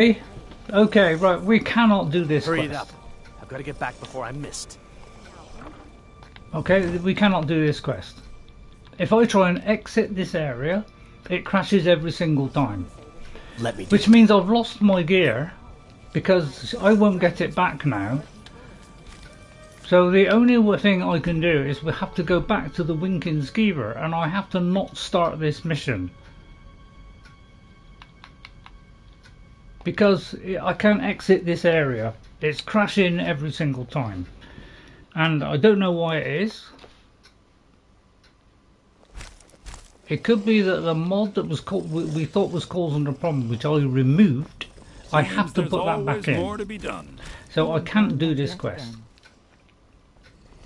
Okay, right, we cannot do this Hurry quest. it up. I've got to get back before I'm missed. Okay, we cannot do this quest. If I try and exit this area, it crashes every single time. Let me do Which means I've lost my gear, because I won't get it back now. So the only thing I can do is we have to go back to the Winking Skeever, and I have to not start this mission. Because I can't exit this area. It's crashing every single time. And I don't know why it is. It could be that the mod that was we thought was causing the problem, which I removed, I have to put that back in. More to be done. So I can't do this quest.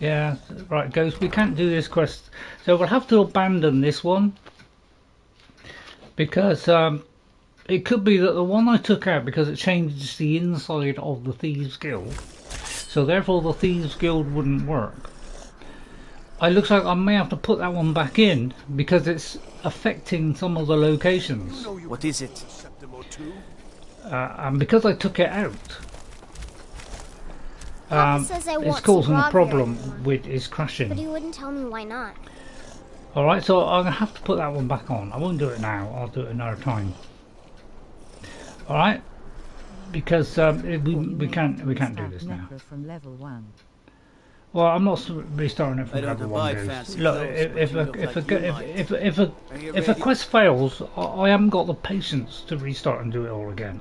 Yeah, right, Ghost, we can't do this quest. So we'll have to abandon this one. Because it could be that the one I took out, because it changes the inside of the Thieves Guild, so therefore the Thieves Guild wouldn't work. It looks like I may have to put that one back in because it's affecting some of the locations. What is it? And because I took it out, it's to causing a rob problem with its crashing. But he wouldn't tell me why not. Alright, so I'm going to have to put that one back on. I won't do it now, I'll do it another time. Alright, because we can't do this now. From level 1. Well, I'm not restarting it from I don't level 1. abide fancy Look, clothes, if a quest fails, I haven't got the patience to restart and do it all again.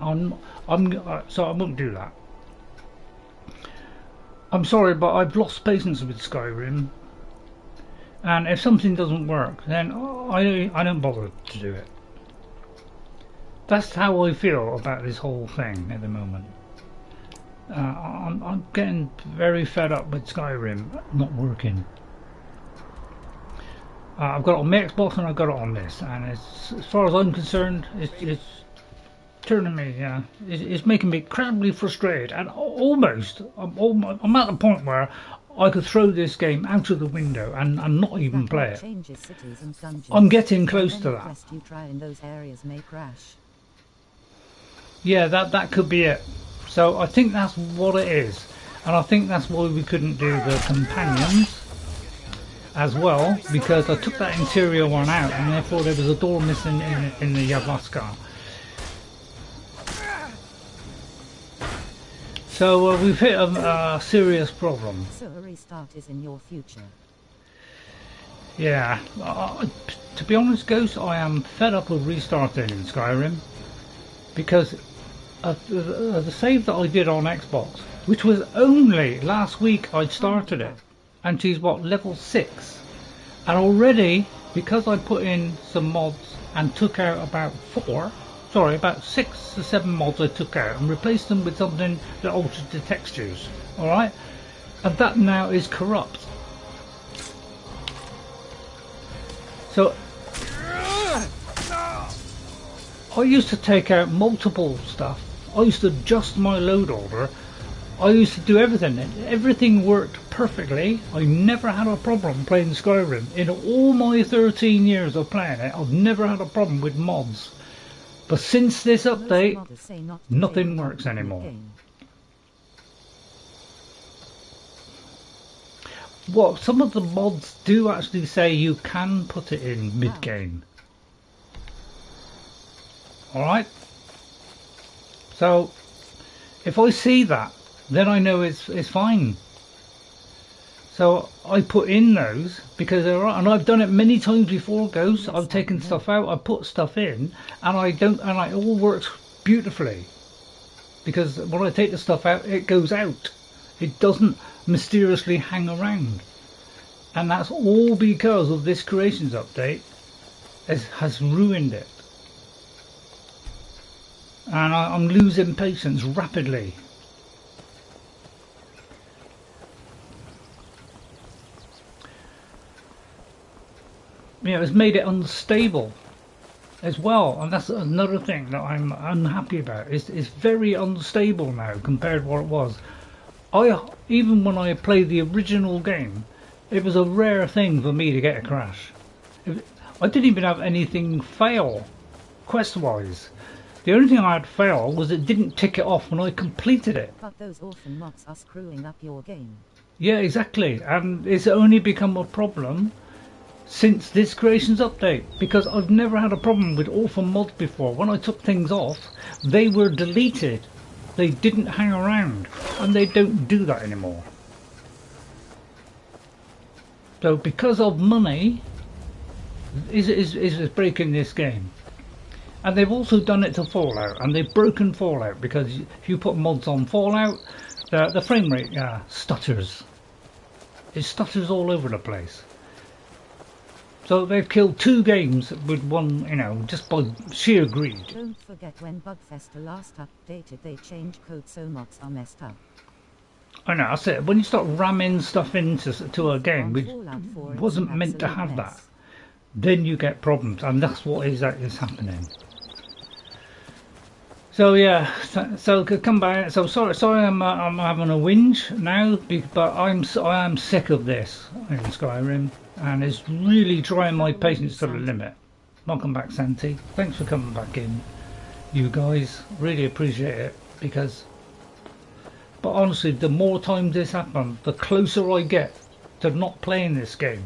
So I won't do that. I'm sorry, but I've lost patience with Skyrim. And if something doesn't work, then I don't bother to do it. That's how I feel about this whole thing at the moment. I'm getting very fed up with Skyrim not working. I've got it on my Xbox and I've got it on this, and it's, as far as I'm concerned, it's turning me, it's making me incredibly frustrated, and I'm at the point where I could throw this game out of the window and not even play it. I'm getting close to that. Yeah, that could be it. So I think that's what it is, and I think that's why we couldn't do the companions as well, because I took that interior one out and therefore there was a door missing in the Ivarstead. So we've hit a serious problem. So a restart is in your future. Yeah, to be honest, Ghost, I am fed up with restarting in Skyrim, because the save that I did on Xbox, which was only last week I'd started it, and she's what, level 6, and already, because I put in some mods and took out about 6 or 7 mods I took out and replaced them with something that altered the textures, alright, and that now is corrupt. So I used to take out multiple stuff. I used to adjust my load order. I used to do everything. Everything worked perfectly. I never had a problem playing Skyrim. In all my 13 years of playing it, I've never had a problem with mods. But since this update, nothing works anymore. Well, some of the mods do actually say you can put it in mid-game. Alright? So, if I see that, then I know it's fine. So I put in those because they're right, and I've done it many times before, Ghost. I've taken stuff out, I put stuff in, and it all works beautifully. Because when I take the stuff out, it goes out. It doesn't mysteriously hang around. And that's all because of this creations update has ruined it. And I'm losing patience rapidly. You know, it's made it unstable as well, and that's another thing that I'm unhappy about. It's very unstable now compared to what it was. Even when I played the original game, it was a rare thing for me to get a crash. I didn't even have anything fail quest-wise. The only thing I had fail was it didn't tick it off when I completed it. But those orphan mods are screwing up your game. Yeah, exactly. And it's only become a problem since this creations update, because I've never had a problem with orphan mods before. When I took things off, they were deleted. They didn't hang around, and they don't do that anymore. So because of money is breaking this game. And they've also done it to Fallout, and they've broken Fallout, because if you put mods on Fallout, the frame rate stutters. It stutters all over the place. So they've killed 2 games with one, you know, just by sheer greed. Don't forget when Bugfester last updated, they changed code so mods are messed up. I know, that's it. When you start ramming stuff into a game which wasn't meant to have that, then you get problems, and that's what is happening. So yeah, so come back. So sorry, I'm having a whinge now, but I am sick of this in Skyrim, and it's really trying my patience to the limit. Welcome back, Santi. Thanks for coming back in, you guys. Really appreciate it, because. But honestly, the more times this happens, the closer I get to not playing this game.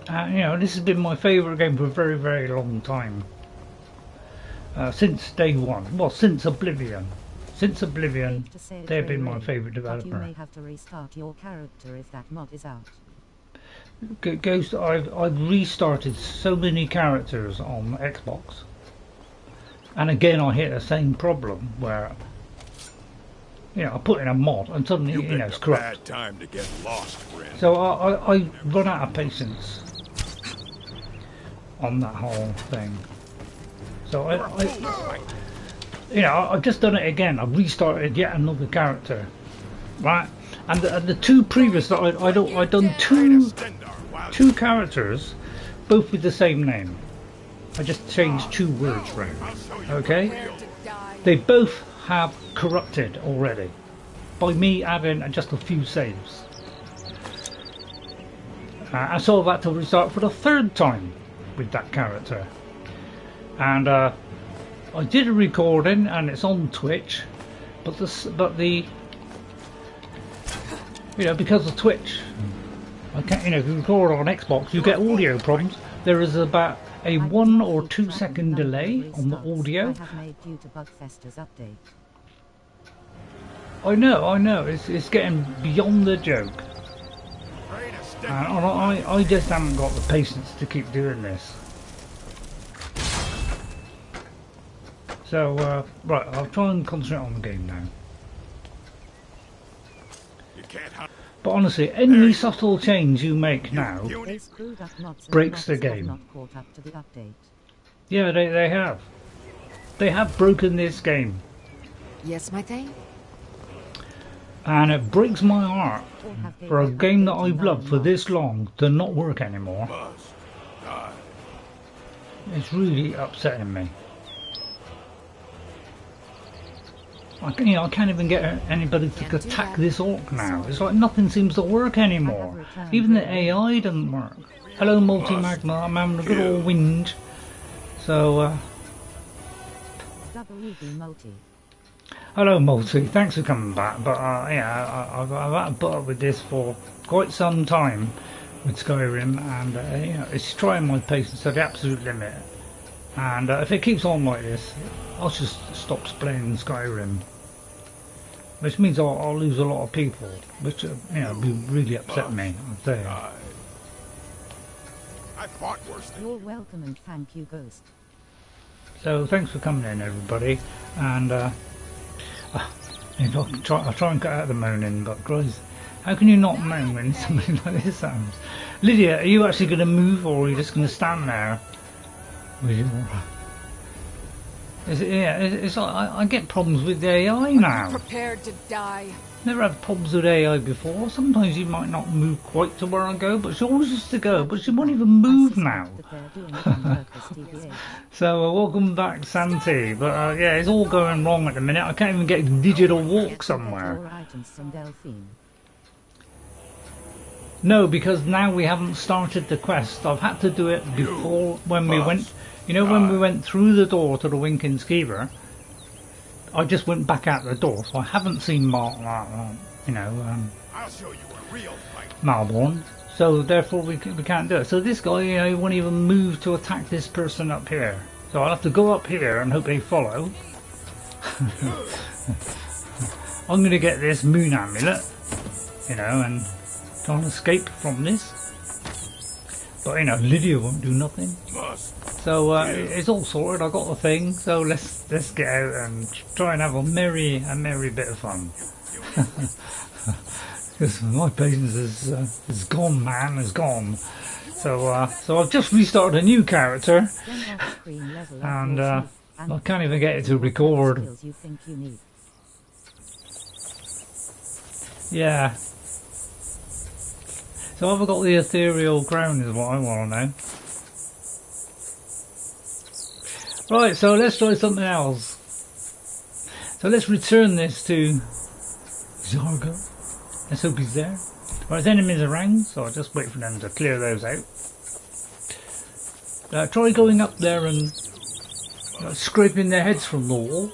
You know, this has been my favourite game for a very, very long time. Since day one. Well, since Oblivion. Since Oblivion, they've been my favourite developer. You may have to restart your character if that mod is out. Ghost, I've restarted so many characters on Xbox. And again, I hit the same problem where, you know, I put in a mod and suddenly, you know, it's corrupt. Bad time to get lost, friend. So I run out of patience on that whole thing. So you know, I've just done it again. I've restarted yet another character, right? And the 2 previous that I've done two characters, both with the same name. I just changed 2 words around. Okay, they both have corrupted already by me adding just a few saves. I saw that to restart for the 3rd time with that character, and I did a recording and it's on Twitch, but the you know, because of Twitch, I can't, you know, if you record on Xbox, you get audio problems. There is about a 1 or 2 second delay on the audio. I have made due to Bugfester's update. I know, it's getting beyond the joke. And I just haven't got the patience to keep doing this. So, right, I'll try and concentrate on the game now. But honestly, any subtle change you make now breaks the game. Yeah, they have. They have broken this game. Yes, my thing? And it breaks my heart for a game that I've loved for this long to not work anymore. It's really upsetting me. I can't even get anybody to attack this orc now. It's like nothing seems to work anymore. Even the AI doesn't work. Hello, Multi-Magma. I'm having a good old whinge. So, hello, Multi. Thanks for coming back. But yeah, I've had to put up with this for quite some time with Skyrim, and you know, it's trying my patience to the absolute limit. And if it keeps on like this, I'll just stop playing Skyrim, which means I'll lose a lot of people, which you know, be really upset me. I'd say. I fought worse than You're welcome, and thank you, Ghost. So thanks for coming in, everybody, and I'll try and cut out the moaning, but guys, how can you not moan when something like this happens? Lydia, are you actually going to move, or are you just going to stand there? It's like I get problems with the AI now. Prepared to die. Never had problems with AI before. Sometimes you might not move quite to where I go, but she always used to go, but she won't even move now. So welcome back, Santi. But yeah, it's all going wrong at the minute. I can't even get a digital walk somewhere. No, because now we haven't started the quest. I've had to do it before when we went. You know, when we went through the door to the Winking Skeever, I just went back out the door, so I haven't seen I'll show you a real fight. Malborn. So therefore we can't do it. So this guy, you know, he won't even move to attack this person up here. So I'll have to go up here and hope they follow. I'm going to get this Moon Amulet, you know, and try and escape from this. But you know, Lydia won't do nothing. So it's all sorted. I got the thing. So let's get out and try and have a merry bit of fun. Because my patience is gone, man, is gone. So I've just restarted a new character, and I can't even get it to record. Yeah. So have I got the ethereal ground is what I want to know. Right, so let's try something else. So let's return this to Zargo. Let's hope he's there. Right, there's enemies around, so I'll just wait for them to clear those out. Try going up there and scraping their heads from the wall.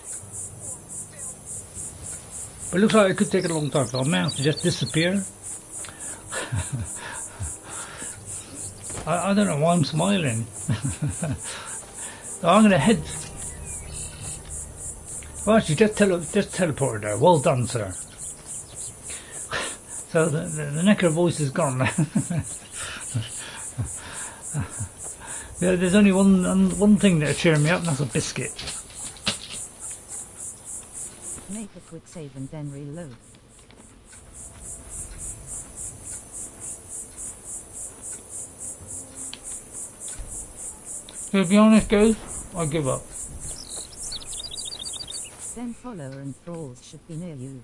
But it looks like it could take a long time, so I may have to just disappear. I don't know why I'm smiling. So I'm going to head. Well, actually, just teleported there. Well done, sir. So the Necro voice is gone now. Yeah, there's only one thing that'll cheer me up, and that's a biscuit. Make a quick save and then reload. To be honest, guys, I give up. Then follower and thralls should be near you.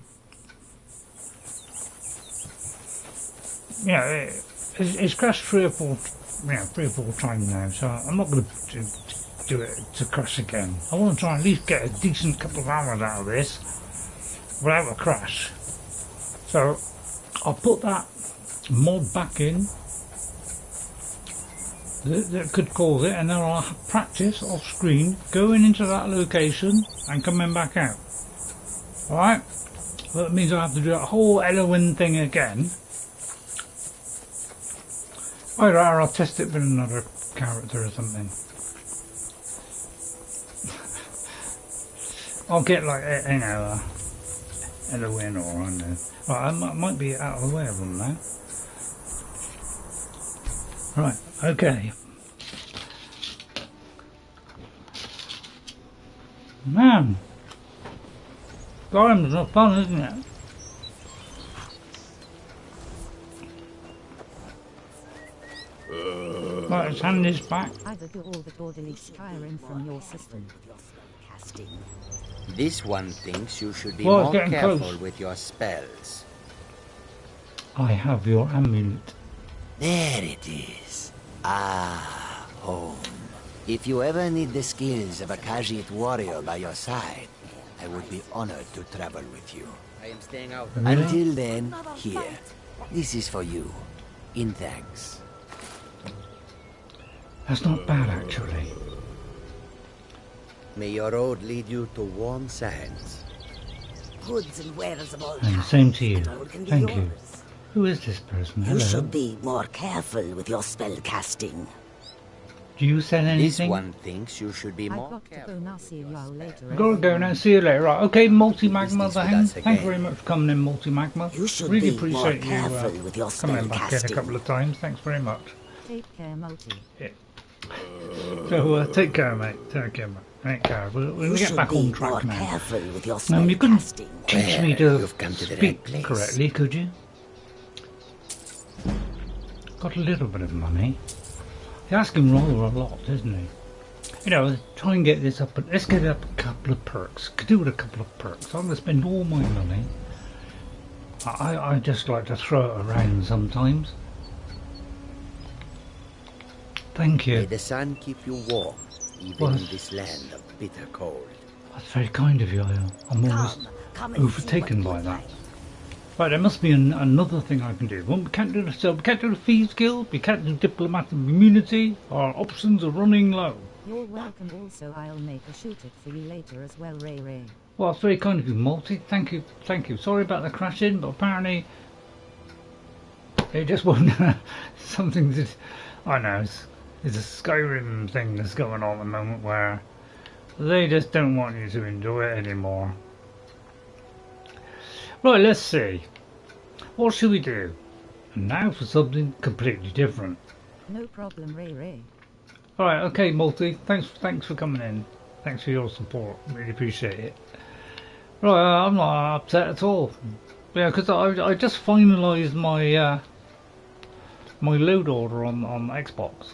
Yeah, it's crashed three or four times now, so I'm not going to do it to crash again. I want to try and at least get a decent couple of hours out of this without a crash. So I'll put that mod back in that could cause it, and then I'll practice off screen going into that location and coming back out. Alright? Well, that means I have to do that whole Elowen thing again. Either I'll test it with another character or something. I'll get like, you know, Elowen or I don't know. Right, I might be out of the way of them now. Right, okay. Man, Skyrim's not fun, isn't it? Right, let's hand this back. Either do all the orderly Skyrim from your system. This one thinks you should be Well, more it's getting careful close. with your spells. I have your amulet. There it is. Ah, home. If you ever need the skills of a Khajiit warrior by your side, I would be honored to travel with you. I am staying out. Really? Until then, here. This is for you. In thanks. That's not bad, actually. May your road lead you to warm sands. Goods and wares of all And kinds, same to you. and all can be Thank you. yours. Who is this person? You Hello. should be more careful with your spell casting. Do you sell This anything? one thinks you should be I've more got to go careful. now, see you all later. Gotta go now. See you later. Right. Okay, Multi-Magma. Business with us Thank you again. very much for coming in, Multi-Magma. You should Really be more appreciate you careful with your spell coming back in a casting. couple of times. Thanks very much. Take care, Multi. Yeah. So take care, mate. Take care, mate. Take care. We'll You get should back be on more track now. careful with your spell You couldn't casting. teach me Well, to you've come to the speak right place. correctly, could you? Got a little bit of money. He's asking rather a lot, isn't he? You know, try and get this up. Let's get up a couple of perks. Could do with a couple of perks. I'm going to spend all my money I just like to throw it around sometimes. Thank May you. the sun keep you warm, even in this land of bitter cold. That's very kind of you. I'm always Come and see overtaken what by good that. life. Right, there must be another thing I can do. Well, we can't do the Thieves Guild, we can't do Diplomatic Immunity, our options are running low. You're welcome also. I'll make a shoot it for you later as well, Ray Ray. Well, it's very kind of you, Multi. Thank you, thank you. Sorry about the crashing, but apparently it just won't. Something that I know it's a Skyrim thing that's going on at the moment where they just don't want you to enjoy it anymore. Right, let's see. What should we do? And now for something completely different. No problem, Ray Ray. Alright, okay, Multi. Thanks for coming in. Thanks for your support. Really appreciate it. Right, I'm not upset at all. Yeah, because I just finalised my my load order on Xbox.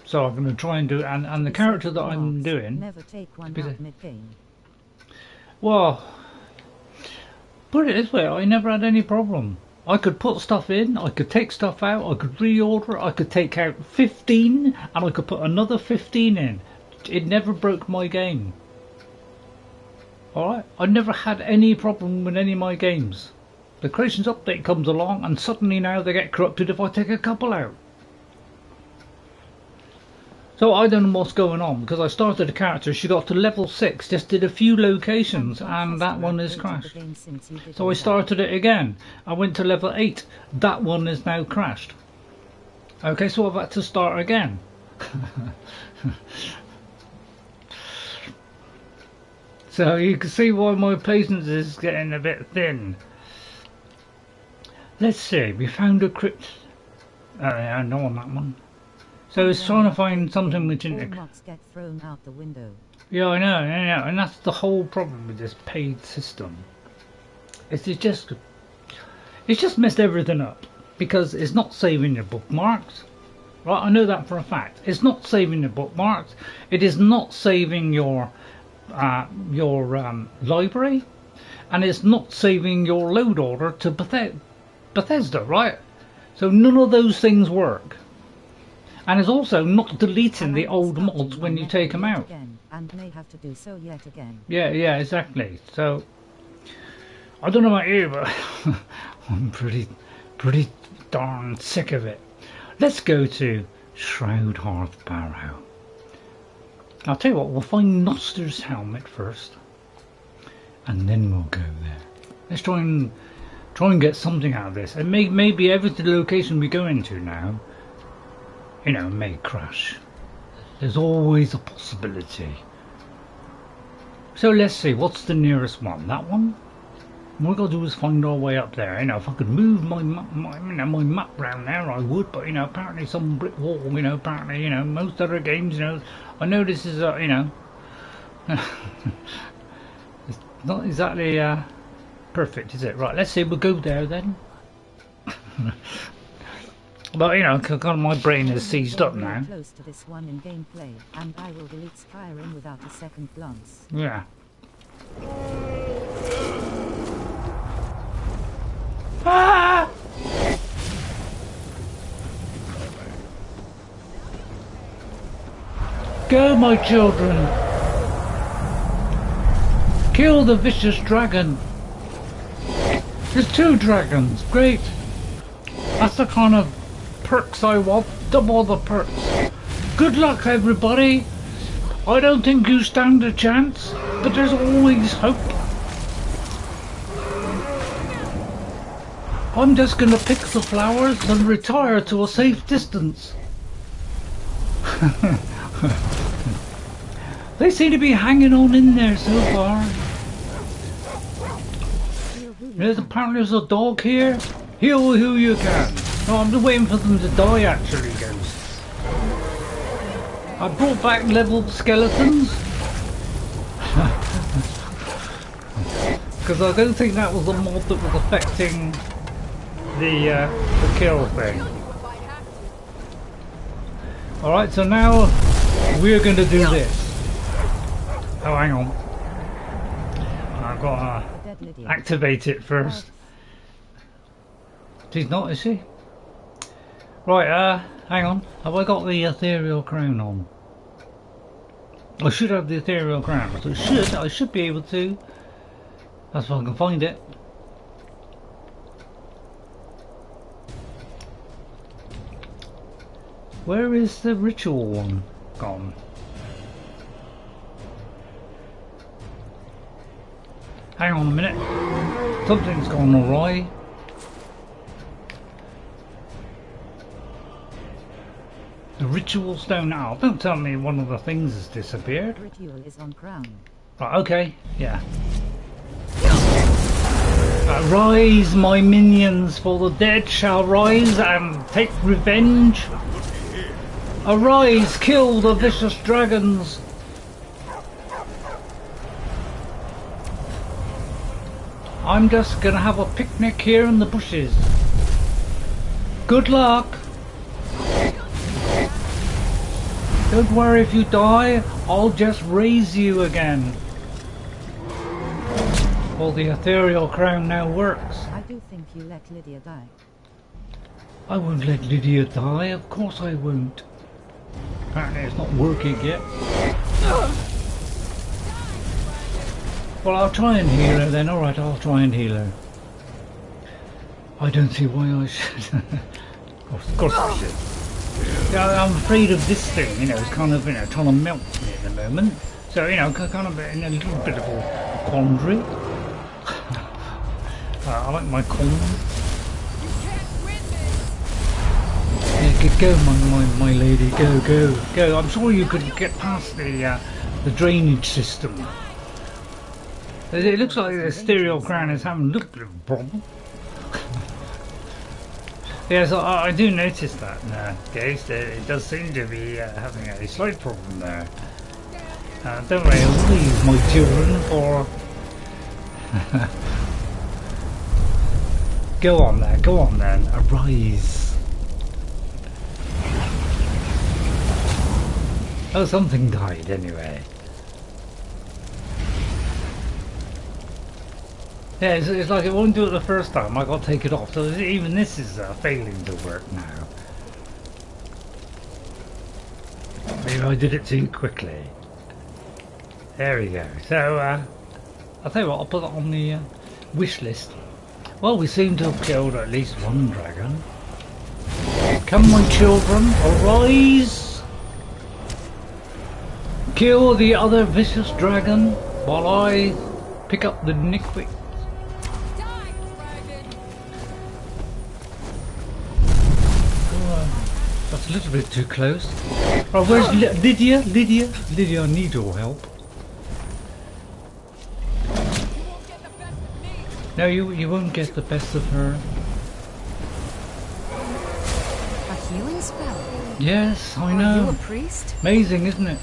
So I'm going to try and do it. And the character that I'm doing... Never take one out mid-game. Well... Put it this way, I never had any problem. I could put stuff in, I could take stuff out, I could reorder, I could take out 15 and I could put another 15 in. It never broke my game. Alright? I never had any problem with any of my games. The Creations update comes along and suddenly now they get corrupted if I take a couple out. So I don't know what's going on because I started a character, she got to level 6, just did a few locations and that one is crashed. So I started it again, I went to level 8, that one is now crashed. Okay, so I've had to start again. So you can see why my patience is getting a bit thin. Let's see, we found a crypt. I know on that one. So it's trying to find something which isn't. Mods get thrown out the window. Yeah, I know, and that's the whole problem with this paid system. It's just messed everything up because it's not saving your bookmarks. Right, I know that for a fact. It's not saving your bookmarks. It is not saving your library, and it's not saving your load order to Bethesda, right? So none of those things work. And it's also not deleting the old mods when you take them out. And may have to do so yet again. Yeah, exactly. So I don't know about you, but I'm pretty darn sick of it. Let's go to Shroud Hearth Barrow. I'll tell you what, we'll find Noster's helmet first, and then we'll go there. Let's try and get something out of this. And maybe every location we go into now, you know, may crash. There's always a possibility. So let's see, what's the nearest one? That one? What we gotta do is find our way up there. You know, if I could move my map round there, I would. But you know, apparently some brick wall. You know, apparently, you know, most other games. You know, I know this is you know, it's not exactly perfect, is it? Right, let's see. We'll go there then. But you know, kind of my brain is seized up now. Close to this one in gameplay, and I will delete Skyrim without a second glance. Yeah. Ah! Go, my children! Kill the vicious dragon! There's 2 dragons, great! That's the kind of perks I want, double the perks. Good luck, everybody! I don't think you stand a chance, but there's always hope. I'm just gonna pick the flowers and retire to a safe distance. They seem to be hanging on in there so far. Apparently there's a dog here. Heal who you can. No, I'm just waiting for them to die actually, ghosts. I brought back leveled skeletons. Because I don't think that was the mod that was affecting the kill thing. Alright, so now we're going to do this. Oh, hang on. I've got to activate it first. She's not, is she? Right, hang on. Have I got the ethereal crown on? I should have the ethereal crown. So I should be able to. That's if I can find it. Where is the ritual one gone? Hang on a minute. Something's gone awry. The ritual stone owl. Don't tell me one of the things has disappeared. Ritual is on crown. Right, okay, yeah. Rise, my minions, for the dead shall rise and take revenge. Arise, kill the vicious dragons. I'm just gonna have a picnic here in the bushes. Good luck. Don't worry if you die, I'll just raise you again. Well, the ethereal crown now works. I do think you let Lydia die. I won't let Lydia die, of course I won't. Apparently it's not working yet. Well, I'll try and heal her then. Alright, I'll try and heal her. I don't see why I should. Of course I should. Yeah, I'm afraid of this thing, you know, it's kind of, you know, trying to melt me at the moment. So, you know, kind of in a little bit of a quandary. I like my corn. Yeah, go, my lady, go. I'm sure you could get past the drainage system. It looks like the ethereal crown is having a little bit of a problem. Yes, I do notice that now, guys. It does seem to be having a slight problem there. Don't worry, I'll leave my children for... Go on then, arise. Oh, something died anyway. Yeah, it's like it won't do it the first time, I got to take it off, so even this is failing to work now. Maybe I did it too quickly. There we go. So, I'll tell you what, I'll put it on the wish list. Well, we seem to have killed at least one dragon. Come my children, arise! Kill the other vicious dragon while I pick up the Nickwick. That's a little bit too close. Right, where's Lydia? Lydia, I need your help. No, you won't get the best of her. A healing spell? Yes, I Are know. you a priest? Amazing, isn't it?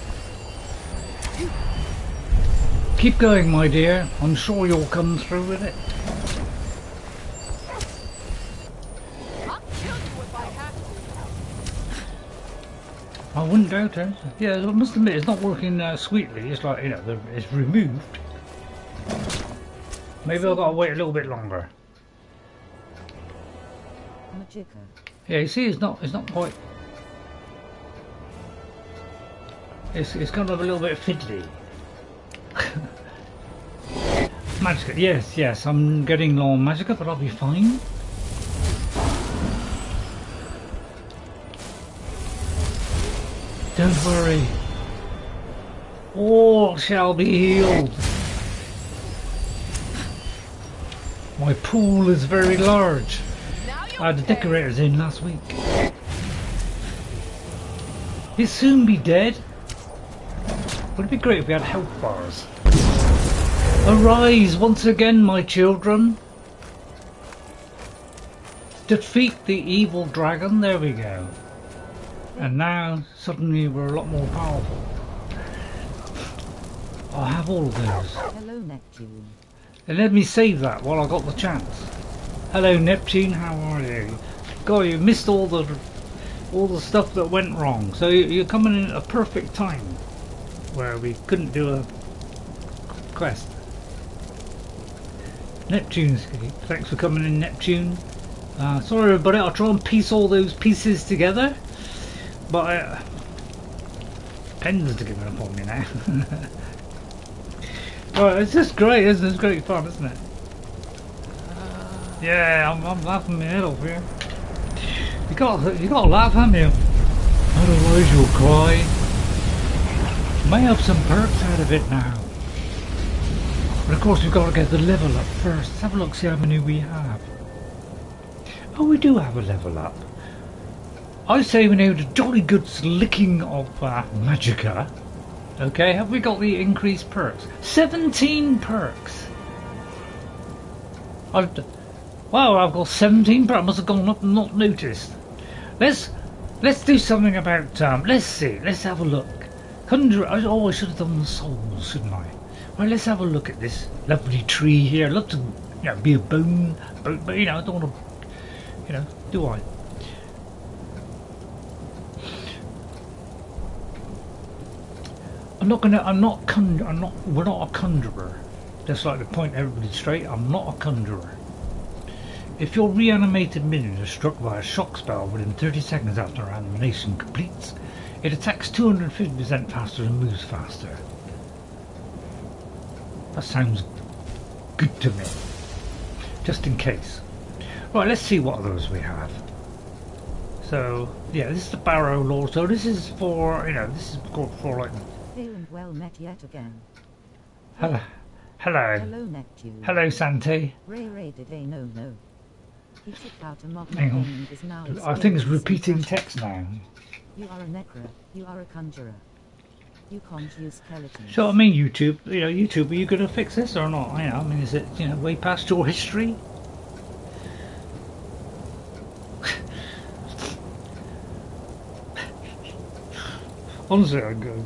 Keep going, my dear. I'm sure you'll come through with it. I wouldn't doubt it. Yeah, I must admit, it's not working sweetly. It's like, you know, it's removed. Maybe I've got to wait a little bit longer. Magicka. Yeah, you see, it's not quite. It's kind of a little bit fiddly. Magicka, yes, I'm getting low on Magicka, but I'll be fine. Don't worry. All shall be healed. My pool is very large. I had the decorators in last week. He'll soon be dead. Would it be great if we had health bars? Arise once again, my children. Defeat the evil dragon. There we go. And now, suddenly, we're a lot more powerful. I'll have all of those. Hello, Neptune. And let me save that while I got the chance. Hello, Neptune, how are you? God, you missed all the stuff that went wrong. So you're coming in at a perfect time where we couldn't do a quest. Neptune's, thanks for coming in, Neptune. Sorry everybody, I'll try and piece all those pieces together, but pen's to giving up on me now. Right, it's just great, isn't it? It's great fun, isn't it? Yeah, I'm laughing my head off here. You gotta laugh, haven't you? Otherwise you'll cry. May have some perks out of it now. But of course we've got to get the level up first. Let's have a look, see how many we have. Oh, we do have a level up. I say we need a jolly good slicking of magicka. Okay, have we got the increased perks? 17 perks! Wow, I've got 17 perks. I must have gone up and not noticed. Let's do something about, let's see, let's have a look. Oh, I should have done the souls, shouldn't I? Right, let's have a look at this lovely tree here. Look to, be a bone, but I don't want to, do I? We're not a conjurer. Just like to point everybody straight, I'm not a conjurer. If your reanimated minion is struck by a shock spell within 30 seconds after animation completes, it attacks 250% faster and moves faster. That sounds good to me. Just in case. Right, let's see what others we have. So, yeah, this is the Barrow lore. So this is for, this is for like... Feeling well met yet again. Hello. Hello. Hello, Neptune. Hello, Santi. Ray did a no. He took out a mock Hang on. is now I think it's repeating text now. You are a necro. You are a conjurer. You can't use skeletons. So I mean, YouTube. YouTube. Are you going to fix this or not? I mean, is it way past your history? Honestly, I go.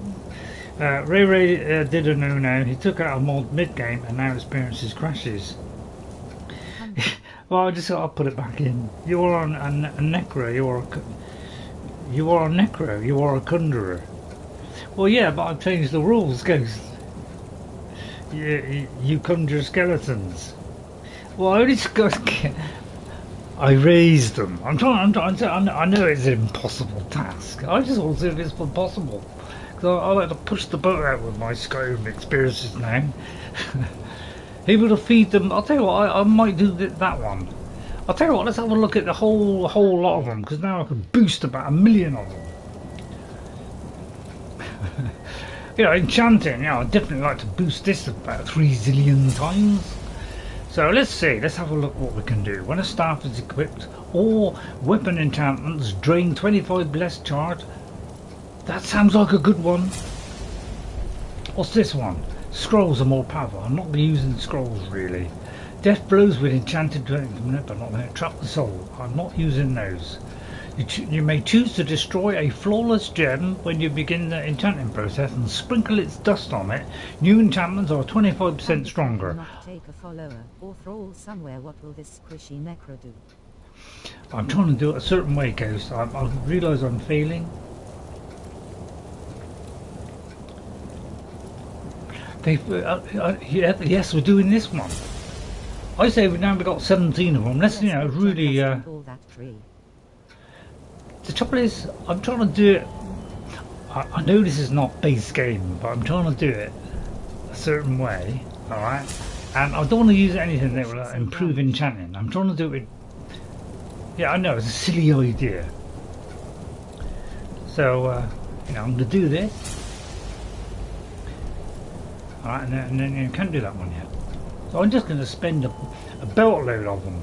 Ray did a no now. He took out a mod mid-game and now experiences crashes. Well, I just thought I'll put it back in. You are a necro. You are a necro. You are a conjurer. Well, yeah, but I've changed the rules, Ghost. You conjure skeletons. Well, I only I raised them. I know it's an impossible task. I just want to see if it's possible. Because I like to push the boat out with my Skyrim experiences now. Able to feed them. I'll tell you what, I might do that one. I'll tell you what, let's have a look at the whole lot of them, because now I can boost about 1 million of them. Enchanting, I'd definitely like to boost this about 3 zillion times. So let's see, let's have a look what we can do. When a staff is equipped, all weapon enchantments drain 25 less charge. That sounds like a good one. What's this one? Scrolls are more powerful. I'm not using scrolls really. Death blows with enchanted but not there. Trap the soul. I'm not using those. You may choose to destroy a flawless gem when you begin the enchanting process and sprinkle its dust on it. New enchantments are 25% stronger. Not take a follower or thrall somewhere. What will this squishy necro do? I'm trying to do it a certain way, Ghost. I realise I'm failing. Yes, we're doing this one. I say we've now got 17 of them. Let's really. The trouble is, I'm trying to do it. I know this is not base game, but I'm trying to do it a certain way. All right, and I don't want to use anything that will improve enchanting. I'm trying to do it. Yeah, I know it's a silly idea. So I'm going to do this. Alright, and then you can't do that one yet. So I'm just going to spend a belt load of them.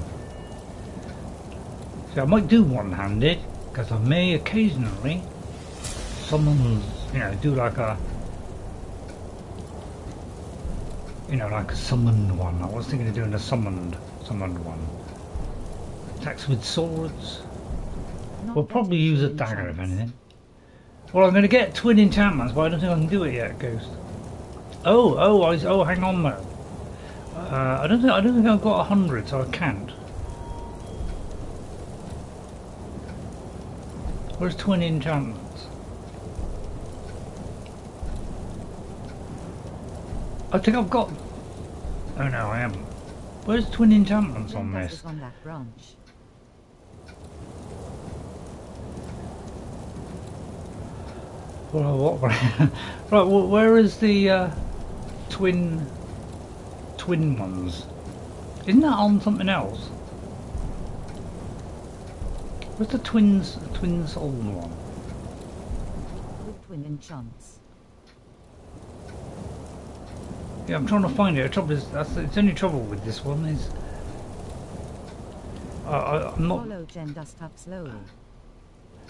So I might do one-handed, because I may occasionally summon, do like a, like a summoned one. I was thinking of doing a summoned one. Attacks with swords. We'll probably use a dagger if anything. Well, I'm going to get twin enchantments, but I don't think I can do it yet, Ghost. Oh, hang on though. I don't think I've got 100, so I can't. Where's twin enchantments? I think I've got. Oh no, I haven't. Where's twin enchantments on this? On that branch. Well, what? Right, well, where is the twin ones? Isn't that on something else? Where's the twins old one? With twin enchants. Yeah, I'm trying to find it. The trouble is, it's only trouble with this one is I'm not. Follow Gen dust up slowly.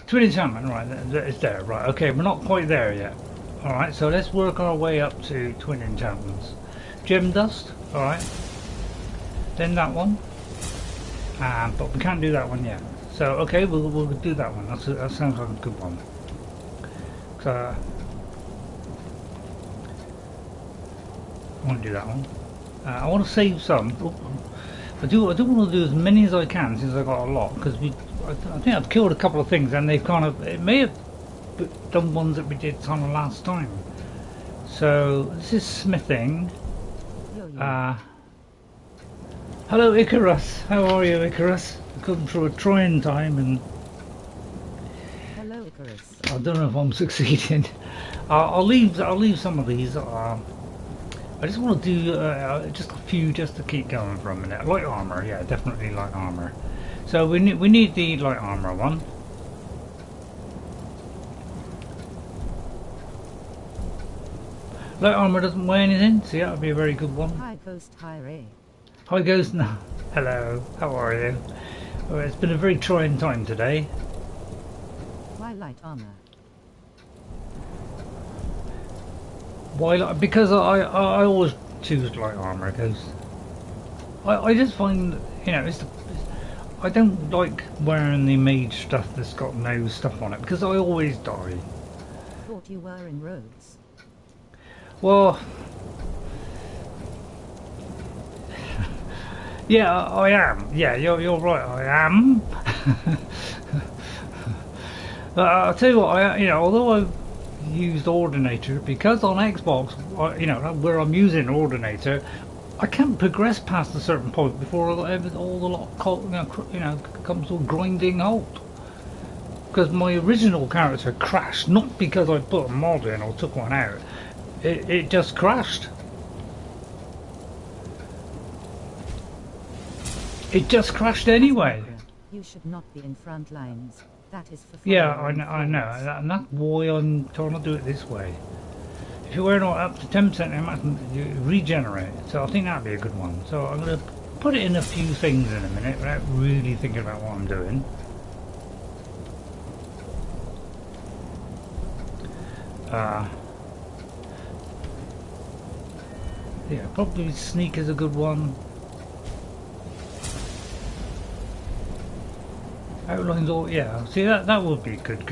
Twin enchantment, right? It's there, right? Okay, we're not quite there yet. All right, so let's work our way up to twin enchantments. Gem dust, all right. Then that one, but we can't do that one yet. So okay, we'll do that one. That sounds like a good one. So I want to do that one. I want to save some. I do want to do as many as I can since I got a lot, because I think I've killed a couple of things and they've it may have done ones that we did kind of last time. So this is smithing. Hello Icarus, how are you Icarus? I've come through a trying time and Hello Icarus. I don't know if I'm succeeding. I'll leave some of these. I just want to do just a few just to keep going for a minute. Light armor, yeah, definitely light armor. So we need the light armor one. Light armor doesn't weigh anything, so that would be a very good one. Hi Ghost, hi Ray. Hi Ghost, no. Hello, how are you? Well, it's been a very trying time today. Why light armor? Why? Because I always choose light armor, because I just find, you know, I don't like wearing the mage stuff that's got no stuff on it, because I always die. Thought you were in Rhodes. Well, yeah, I am. Yeah, you're right. I am. I'll tell you what. Although I've used Ordinator, because on Xbox, where I'm using Ordinator, I can't progress past a certain point before all the lot comes to a grinding halt. Because my original character crashed, not because I put a mod in or took one out. It just crashed. It just crashed anyway. You should not be in front lines. That is for yeah, I know, and that's why I'm trying to do it this way. If you wear it up to 10%, you regenerate. So I think that'd be a good one. So I'm going to put it in a few things in a minute without really thinking about what I'm doing. Yeah, probably sneak is a good one. Outlines all, yeah. See that would be a good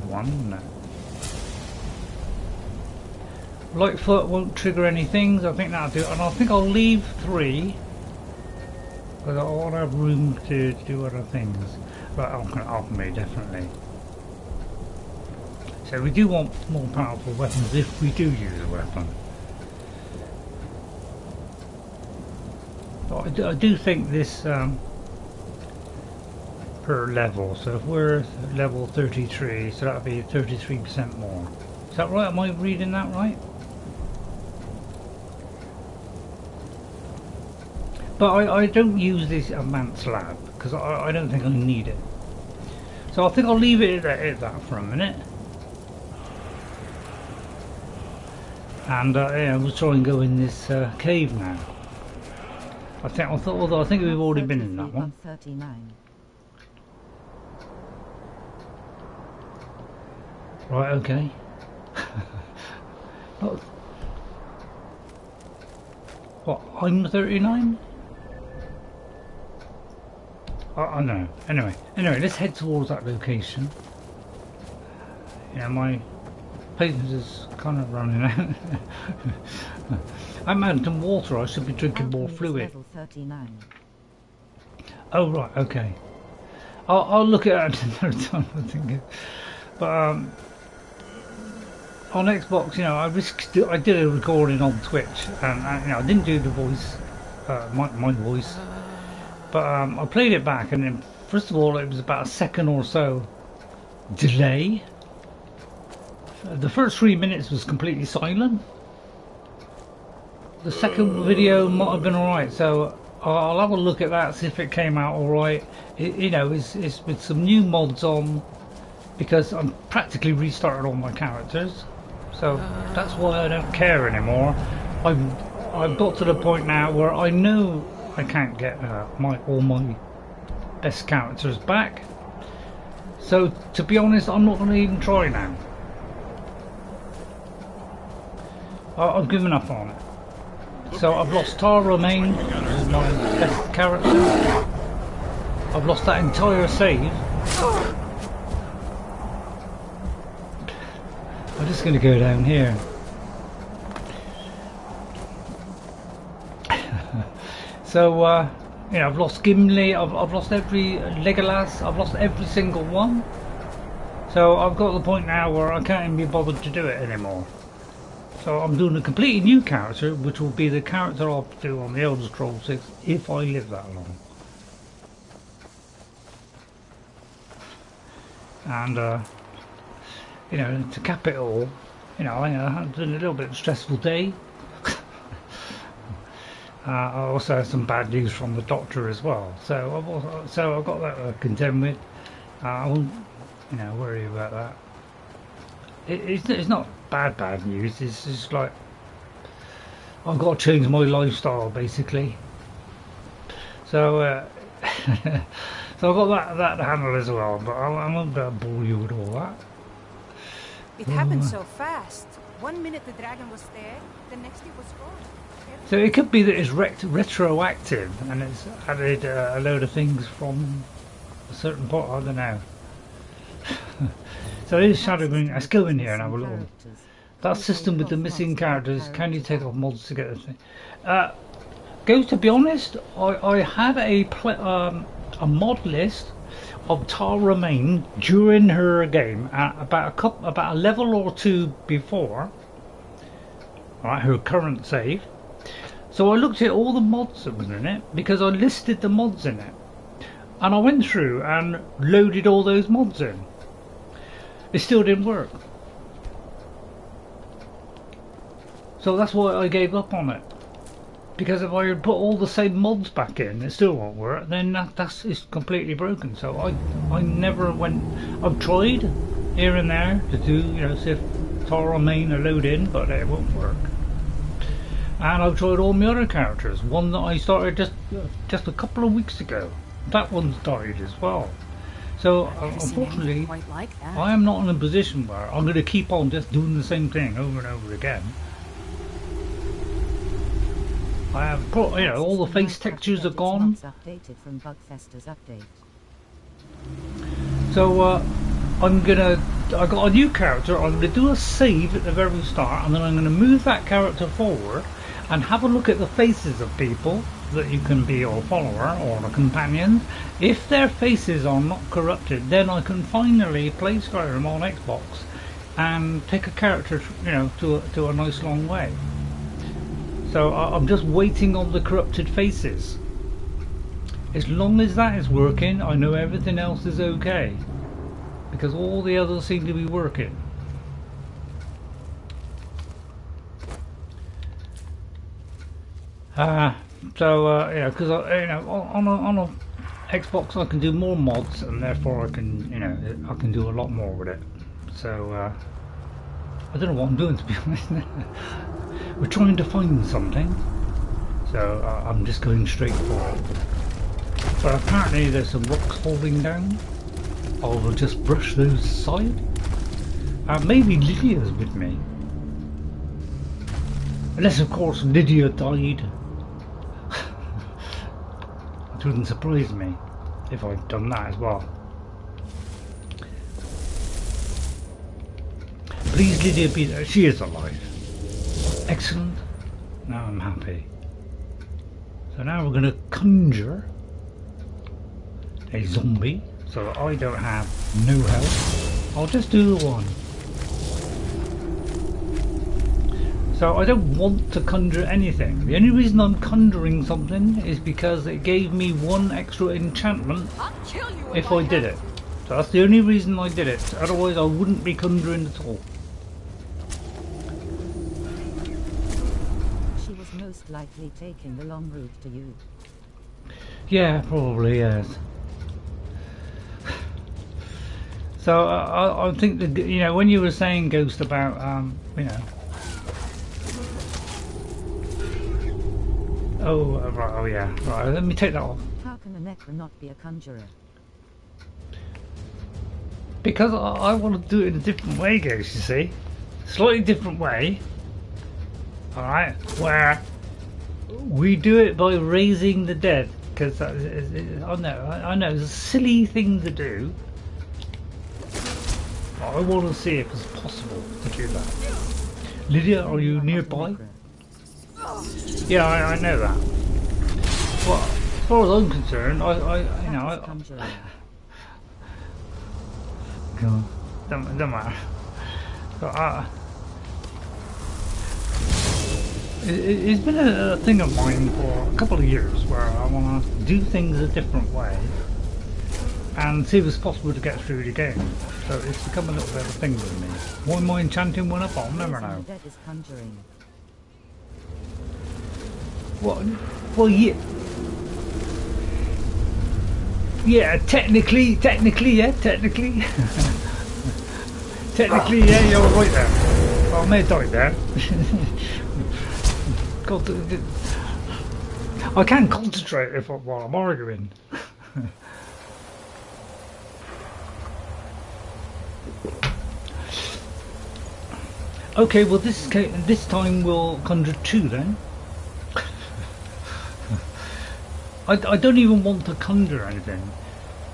one, wouldn't it? Lightfoot won't trigger any things. I think that'll do it, and I think I'll leave 3 because I want to have room to do other things. Right, alchemy definitely. So we do want more powerful weapons if we do use a weapon. But I do think this per level. So if we're level 33, so that'll be 33% more. Is that right? Am I reading that right? But I don't use this advanced lab because I don't think I need it. So I think I'll leave it at that for a minute. And yeah, we'll try and go in this cave now. Although I think we've already been in that one. 39. Right, okay. What, I'm 39? I know. Anyway, let's head towards that location. Yeah, my patience is kind of running out. I'm out in water. I should be drinking more fluid. Level 39. Oh right, okay. I'll look at it another time. I think. But on Xbox, I did a recording on Twitch, and I didn't do the voice, my voice. But I played it back, and then first of all, it was about a second or so delay. The first 3 minutes was completely silent. The second video might have been alright, so I'll have a look at that, see if it came out alright. You know, it's with some new mods on, because I'm practically restarted all my characters, so that's why I don't care anymore. I've got to the point now where I know I can't get all my best characters back, so to be honest, I'm not going to even try now. I've given up on it. So I've lost Tara Romaine, which is my best character. I've lost that entire save. I'm just going to go down here. So, you know, I've lost Gimli, I've lost every Legolas, I've lost every single one. So I've got to the point now where I can't even be bothered to do it anymore. So I'm doing a completely new character, which will be the character I'll do on the Elder Scrolls 6 if I live that long. And you know, to cap it all, you know, I had a little bit of a stressful day. I also had some bad news from the doctor as well, so I've got that to contend with. I won't, you know, worry about that. It's not bad news. It's just like I've got to change my lifestyle basically. So so I've got that to handle as well. But I won't bore you with all that. It happened so fast. 1 minute the dragon was there, the next it was gone. So it could be that it's retroactive and it's added a load of things from a certain part. I don't know. So here's Shadowgreen. Let's go in here and have a look. That system with the missing characters. Can you take off mods to get the thing? Go to be honest, I had a mod list of Tara Romaine during her game about a level or two before. Right, her current save. So I looked at all the mods that was in it because I listed the mods in it, and I went through and loaded all those mods in. It still didn't work. So that's why I gave up on it. Because if I put all the same mods back in, it still won't work, then it's completely broken. So I never went. I've tried here and there to do, you know, see if Tara Romaine are load in, but it won't work. And I've tried all my other characters. One that I started just a couple of weeks ago. That one's died as well. So unfortunately, I am not in a position where I'm going to keep on just doing the same thing over and over again. I have put, you know, all the face textures are gone. So I got a new character. I'm gonna do a save at the very start, and then I'm gonna move that character forward and have a look at the faces of people that you can be your follower or a companion. If their faces are not corrupted, then I can finally play Skyrim on Xbox and take a character, you know, to a nice long way. So I'm just waiting on the corrupted faces. As long as that is working, I know everything else is okay, because all the others seem to be working. Yeah, because you know, on a Xbox I can do more mods, and therefore I can, you know, I can do a lot more with it. So I don't know what I'm doing, to be honest. We're trying to find something, so I'm just going straight for it. But apparently there's some rocks falling down. I will just brush those aside. Maybe Lydia's with me. Unless of course Lydia died. It wouldn't surprise me if I'd done that as well. Please Lydia be there. She is alive. Excellent. Now I'm happy. So now we're going to conjure a zombie so that I don't have no health. I'll just do the one. So I don't want to conjure anything. The only reason I'm conjuring something is because it gave me one extra enchantment if I did it. So that's the only reason I did it. Otherwise I wouldn't be conjuring at all. likely taking the long route to you. Yeah, probably, yes. So I think that, you know, when you were saying, Ghost, about you know, right, oh yeah, right, let me take that off. How can a necro not be a conjurer? Because I want to do it in a different way, Ghost, you see. Slightly different way. Alright, where we do it by raising the dead. Because I know it's a silly thing to do. I want to see if it's possible to do that. Lydia, are you nearby? Yeah, I know that. Well, as far as I'm concerned, you know, don't matter. But, it's been a thing of mine for a couple of years where I want to do things a different way and see if it's possible to get through the game. So it's become a little bit of a thing with me. Why my enchanting went up? I'll never know. What? Well, yeah. Yeah, technically, yeah, technically. Technically, yeah, you're right there. Well, I may have died there. God, I can't concentrate while I'm arguing. Okay, well this time we'll conjure 2 then. I don't even want to conjure anything.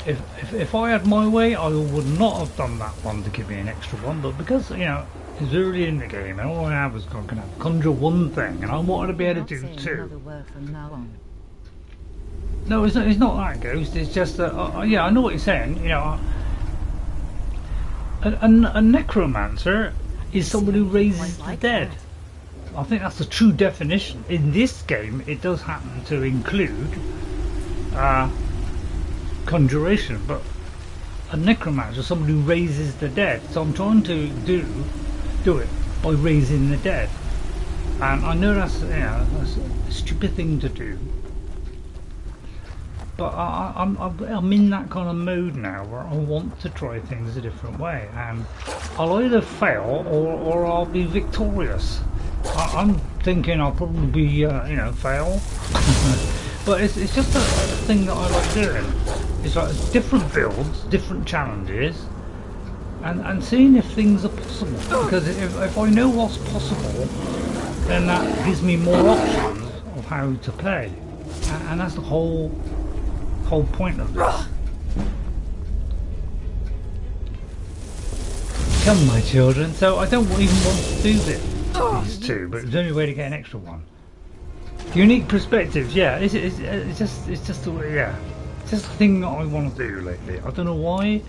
If I had my way, I would not have done that one to give me an extra one, but because, you know, it's early in the game and all I have was going to conjure 1 thing and I wanted to be able to do 2. No, it's not that, Ghost, it's just that, yeah, I know what you're saying, you know, a necromancer is someone who raises the dead. I think that's the true definition. In this game, it does happen to include conjuration, but a necromancer is someone who raises the dead. So I'm trying to do it by raising the dead, and I know that's, you know, that's a stupid thing to do. But I'm in that kind of mode now where I want to try things a different way, and I'll either fail or I'll be victorious. I'm thinking I'll probably be, you know, fail. But it's just a thing that I like doing. It's like different builds, different challenges, and seeing if things are possible. Because if I know what's possible, then that gives me more options of how to play, and that's the whole point of this. Come, my children. So I don't even want to do these 2, but it's the only way to get an extra one. Unique perspectives, yeah. It's just the way, yeah. It's just the thing that I want to do lately. I don't know why.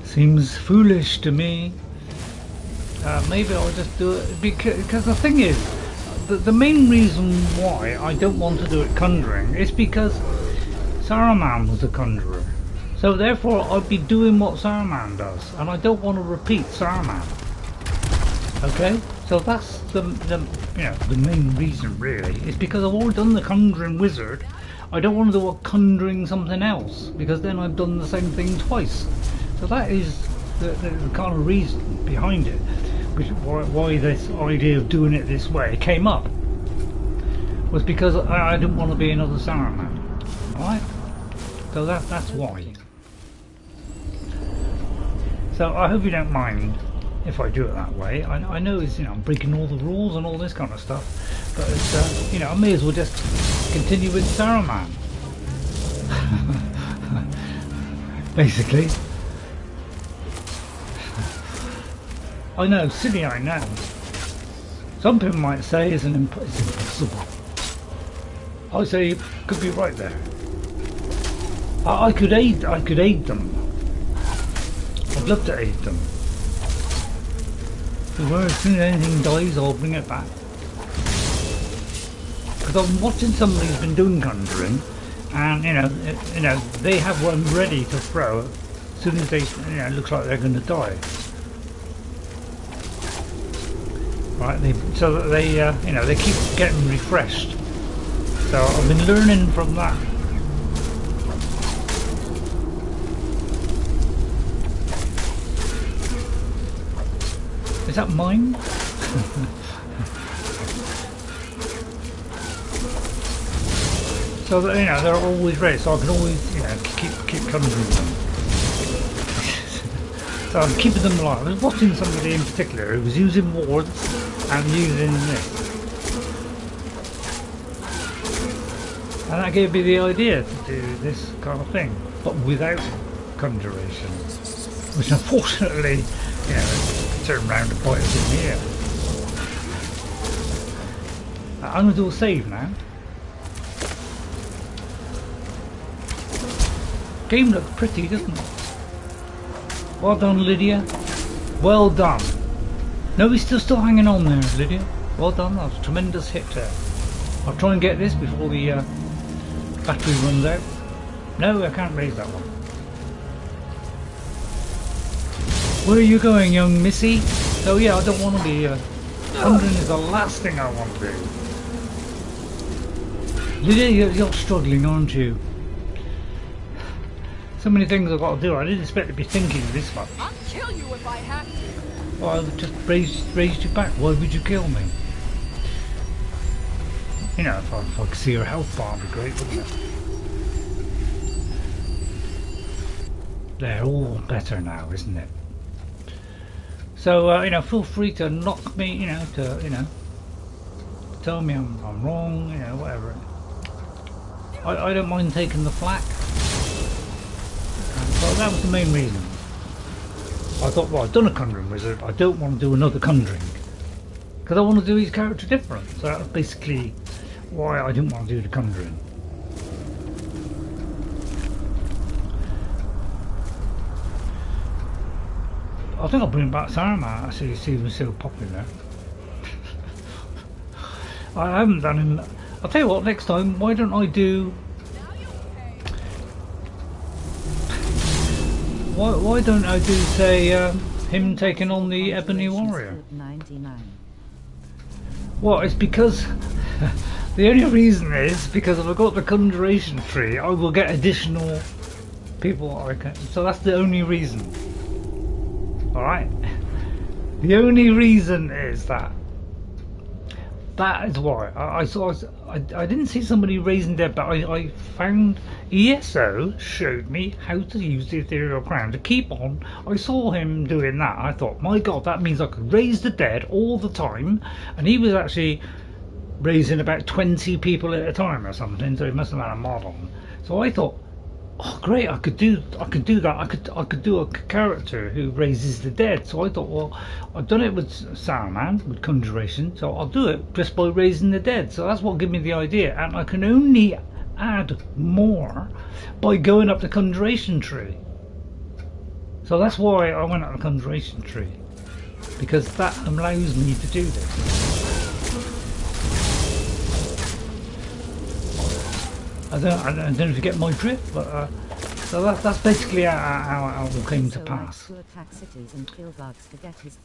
Seems foolish to me. Maybe I'll just do it because the thing is, the main reason why I don't want to do it conjuring is because Saruman was a conjurer, so therefore I'd be doing what Saruman does, and I don't want to repeat Saruman. Okay, so that's the you know, the main reason really. It's because I've already done the conjuring wizard. I don't want to do a conjuring something else because then I've done the same thing twice. So that is the kind of reason behind it, which why this idea of doing it this way came up, was because I didn't want to be another Saruman. Alright? So that's why. So I hope you don't mind if I do it that way. I know it's, you know, I'm breaking all the rules and all this kind of stuff, but it's, you know, I may as well just continue with Saruman. Basically. I know, silly I know. Some people might say it's impossible. I say you could be right there. I could aid them. I'd love to aid them. Because as soon as anything dies, I'll bring it back. Because I'm watching somebody who's been doing conjuring, and you know, they have one ready to throw as soon as they, you know, it looks like they're going to die. Right, so that they, you know, they keep getting refreshed. So I've been learning from that. Is that mine? So that, you know, they're always ready, so I can always, you know, keep conjuring them. So I'm keeping them alive. I was watching somebody in particular who was using wards and using this. And that gave me the idea to do this kind of thing, but without conjuration. Which unfortunately, you know, turned around and bite us in the ear. I'm going to do a save now. Game looks pretty, doesn't it? Well done, Lydia. Well done. No, he's still hanging on there, Lydia. Well done. That was a tremendous hit there. I'll try and get this before the battery runs out. No, I can't raise that one. Where are you going, young missy? Oh yeah, I don't want to be... Wondering is the last thing I want to do. Lydia, you're struggling, aren't you? So many things I've got to do. I didn't expect to be thinking this much. I'll kill you if I have to. Well, I just raised you back. Why would you kill me? You know, if I could see your health bar, it'd be great, wouldn't it? They're all better now, isn't it? So, you know, feel free to knock me, you know, tell me I'm wrong, you know, whatever. I don't mind taking the flak. Well, that was the main reason. I thought, well, I've done a Conjuring Wizard, I don't want to do another Conjuring. Because I want to do each character different. So that was basically why I didn't want to do the Conjuring. I think I'll bring back Saruman, actually, see him still popular. I haven't done him. I'll tell you what, next time, why don't I do... Why don't I do, say, him taking on the Ebony Warrior? 99. Well, it's because... the only reason is because if I got the Conjuration tree, I will get additional people I can... So that's the only reason. Alright? The only reason is that. That is why. I didn't see somebody raising their... But I found... ESO showed me how to use the Ethereal Crown to keep on. I saw him doing that. I thought, my god, that means I could raise the dead all the time. And he was actually raising about 20 people at a time or something, so he must have had a mod on. So I thought, oh great, I could do that. I could do a character who raises the dead. So I thought, well, I've done it with Saruman, with Conjuration, so I'll do it just by raising the dead. So that's what gave me the idea, and I can only add more by going up the Conjuration tree. So that's why I went up the Conjuration tree, because that allows me to do this. I don't know if you get my drift, but so that's basically how it all came to pass.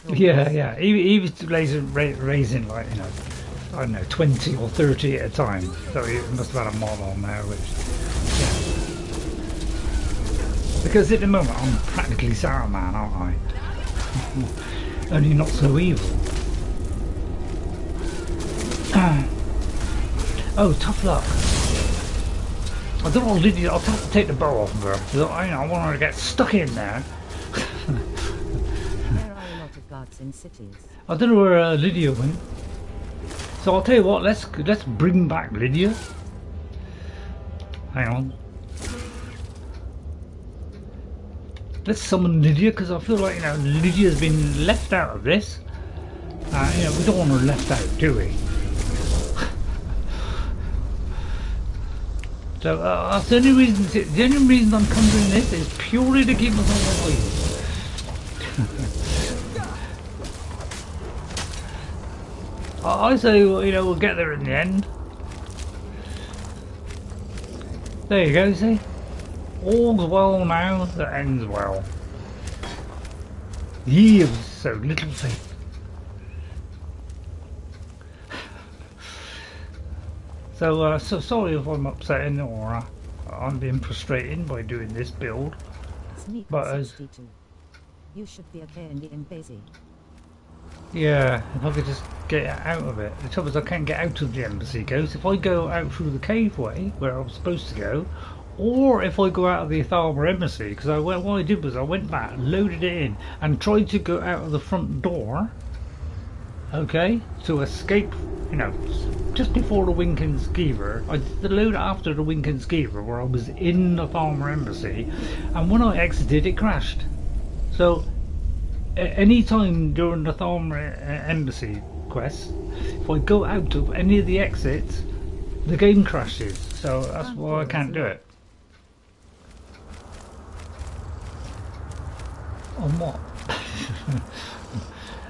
Yeah. He was raising like, you know, I don't know, 20 or 30 at a time. So he must have had a mod on there, which, yeah. Because at the moment I'm practically Saruman, aren't I? Only not so evil. Oh, tough luck. I don't want Lydia. I'll have to take the bow off of her because I want her to get stuck in there. There are a lot of guards in cities. I don't know where Lydia went. So I'll tell you what. Let's bring back Lydia. Hang on. Let's summon Lydia because I feel like, you know, Lydia's been left out of this. You know, we don't want her left out, do we? So that's the only reason. The only reason I'm conjuring this is purely to keep myself alive. I say, well, you know, we'll get there in the end. There you go. See, all's well now that ends well. Ye of so little faith. So sorry if I'm upsetting or I'm being frustrated by doing this build. Sneak But as 62. You should be okay and getting busy. yeah, if I could just get out of it. The trouble is I can't get out of the embassy, Ghost. If I go out through the cave way where I'm supposed to go, or if I go out of the Thalmor embassy, because what I did was I went back, loaded it in, and tried to go out of the front door. Okay, to escape, you know, just before the Winkin Skeever. I did the load after the Winkin Skeever where I was in the Thalmor embassy, and when I exited it crashed. So any time during the Thalmor embassy quest, if I go out of any of the exits, the game crashes. So that's why I can't do it. On what?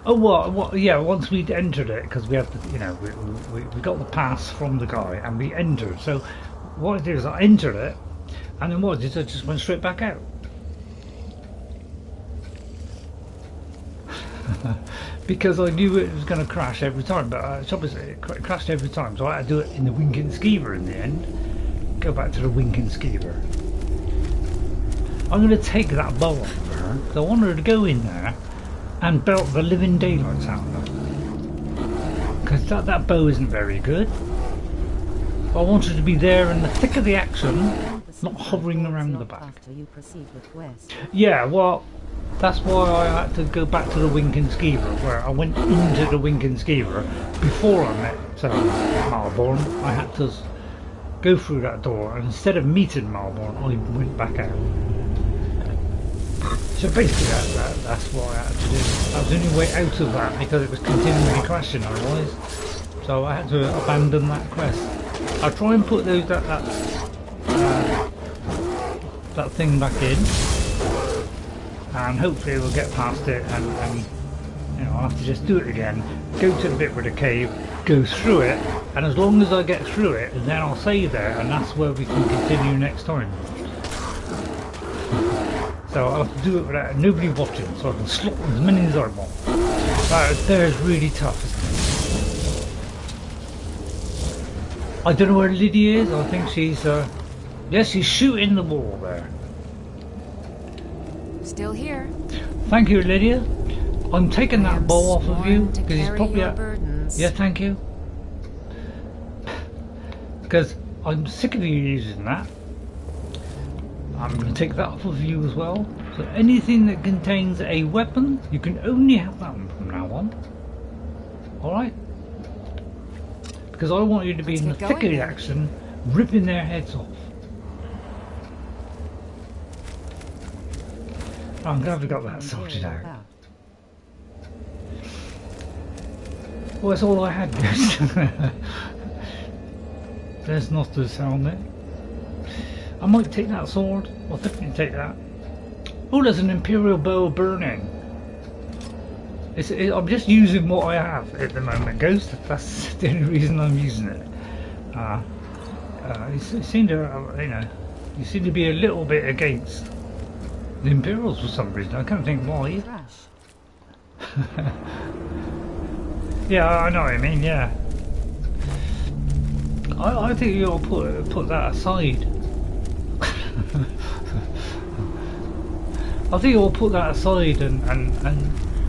Oh, what? Yeah, once we'd entered it, because we had, you know, we got the pass from the guy and we entered. So what I did is I entered it, and then what I did, I just went straight back out. Because I knew it was going to crash every time, but obviously it crashed every time, so I had to do it in the Winkin Skeever in the end. Go back to the Winkin Skeever. I'm going to take that bow off of her, because I want her to go in there and belt the living daylights out of them. Because that bow isn't very good. I want her to be there in the thick of the action, not hovering around the back. Yeah, well, that's why I had to go back to the Winkin Skeever, where I went into the Winkin Skeever before I met Malborn. I had to go through that door, and instead of meeting Malborn, I went back out. So basically that's what I had to do. That was the only way out of that, because it was continually crashing otherwise. So I had to abandon that quest. I'll try and put those that thing back in, and hopefully we'll get past it, and you know, I'll have to just do it again, go to the bit with the cave, go through it, and as long as I get through it, then I'll save there, and that's where we can continue next time. So I'll have to do it without nobody watching, so I can slot as many as I want. That there's really tough, isn't it? I don't know where Lydia is. I think she's yes, she's shooting the wall there. Still here. Thank you, Lydia. I'm taking that bow off of you because he's probably yeah, thank you. Because I'm sick of you using that. I'm going to take that off of you as well. So anything that contains a weapon, you can only have that one from now on. Alright? Because I want you to be in the thick of the action, ripping their heads off. I'm glad we got that sorted out. Well, that's all I had. There's Noster's helmet. I might take that sword. I'll definitely take that. Oh, there's an Imperial Bow of Burning. I'm just using what I have at the moment, Ghost. That's the only reason I'm using it. You seem to, you know, you seem to be a little bit against the Imperials for some reason. I can't think why. Yeah, I know what I mean. Yeah. I think you'll put that aside. I think I'll put that aside and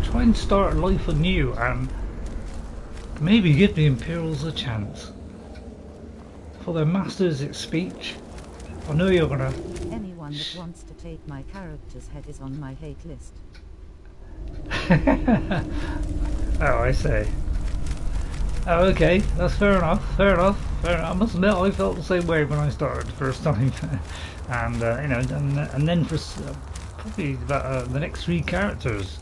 try and start life anew and maybe give the Imperials a chance. For their masters at speech. I know you're gonna... Anyone that wants to take my character's head is on my hate list. Oh, I see. Oh, okay, that's fair enough, fair enough. I must admit, I felt the same way when I started the first time. And, you know, and then for probably about, the next 3 characters.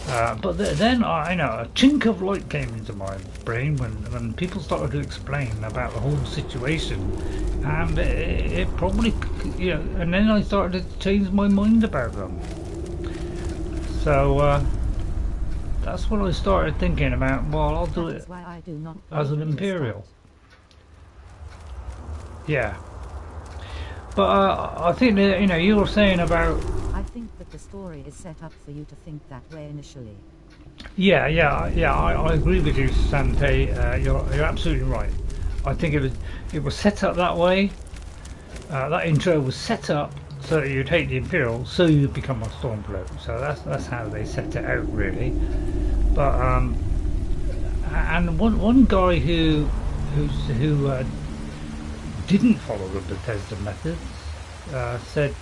But then, I know, a chink of light came into my brain when people started to explain about the whole situation. And it probably, you know, and then I started to change my mind about them. So, that's when I started thinking about, well, I'll do it as an Imperial. Yeah. But I think that, you know, you were saying about... I think that the story is set up for you to think that way initially. Yeah, I agree with you, Sante. You're absolutely right. I think it was set up that way. That intro was set up so that you'd hate the Imperial, so you'd become a Stormblood. So that's how they set it out, really. But and one guy who didn't follow the Bethesda methods said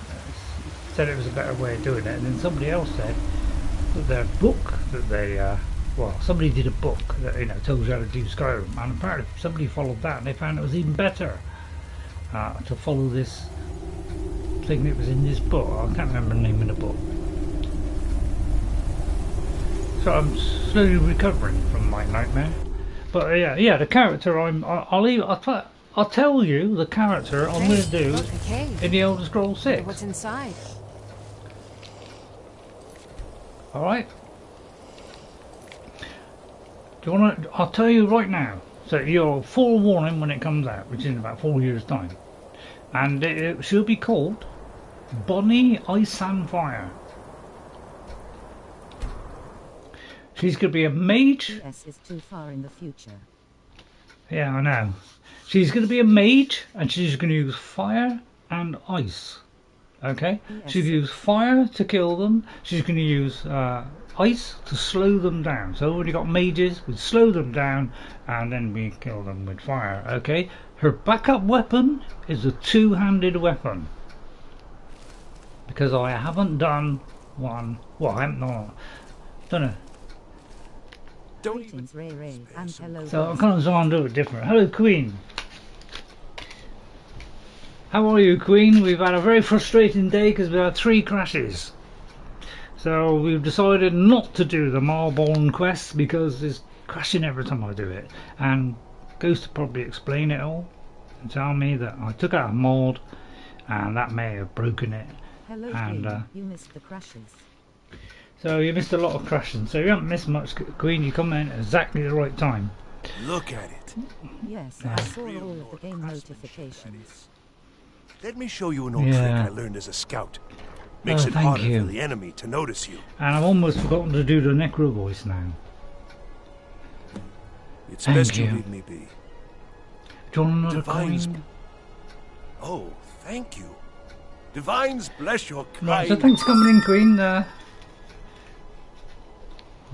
it was a better way of doing it, and then somebody else said that their book that they well, somebody did a book that tells you how to do Skyrim, and apparently somebody followed that and they found it was even better to follow this thing that was in this book. I can't remember the name of the book. So I'm slowly recovering from my nightmare. But yeah, the character I'll tell you the character I'm going to do in the Elder Scrolls 6. What's inside? All right. Do you want to? I'll tell you right now, so you're full warning when it comes out, which is in about 4 years' time, and it should be called Bonnie Ice and Fire. She's going to be a mage. PS is too far in the future. Yeah, I know. She's going to be a mage, and she's going to use fire and ice. Okay? Yes. She's going to use fire to kill them. She's going to use ice to slow them down. So when you got mages, we slow them down, and then we kill them with fire. Okay? Her backup weapon is a two-handed weapon. Because I haven't done one. Well, I haven't done a. Greetings, Ray Ray, and hello. So I'm kind of do it different. Hello, Queen. How are you, Queen? We've had a very frustrating day because we've had 3 crashes. So we've decided not to do the Marborn quest because it's crashing every time I do it. And Ghost will probably explain it all and tell me that I took out a mod and that may have broken it. Hello, and Queen. You missed the crashes. So you missed a lot of crashing. So you haven't missed much, Queen. You come in at exactly the right time. Look at it. Yes, I saw all of the game notifications. Let me show you an old trick I learned as a scout. Makes it thank harder you. for the enemy to notice you. And I've almost forgotten to do the Necro voice now. It's Thank best you you. leave me be. Do you want another Divines. coin? Oh, thank you. Divines bless your Right, kind. so thanks for coming in, Queen. I'm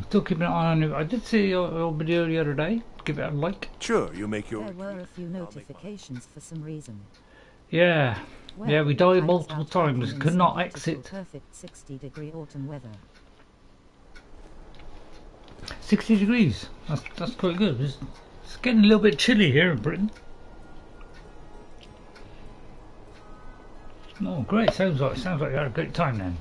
still keeping an eye on you. I did see your video the other day. Give it a like. Sure, you make your. There were a few notifications for some reason. Yeah. Well, Yeah, we I died was multiple out times. hiking in Could not some exit. beautiful, perfect 60-degree autumn weather. 60 degrees. That's quite good. It's getting a little bit chilly here in Britain. Oh, great! Sounds like you had a great time then.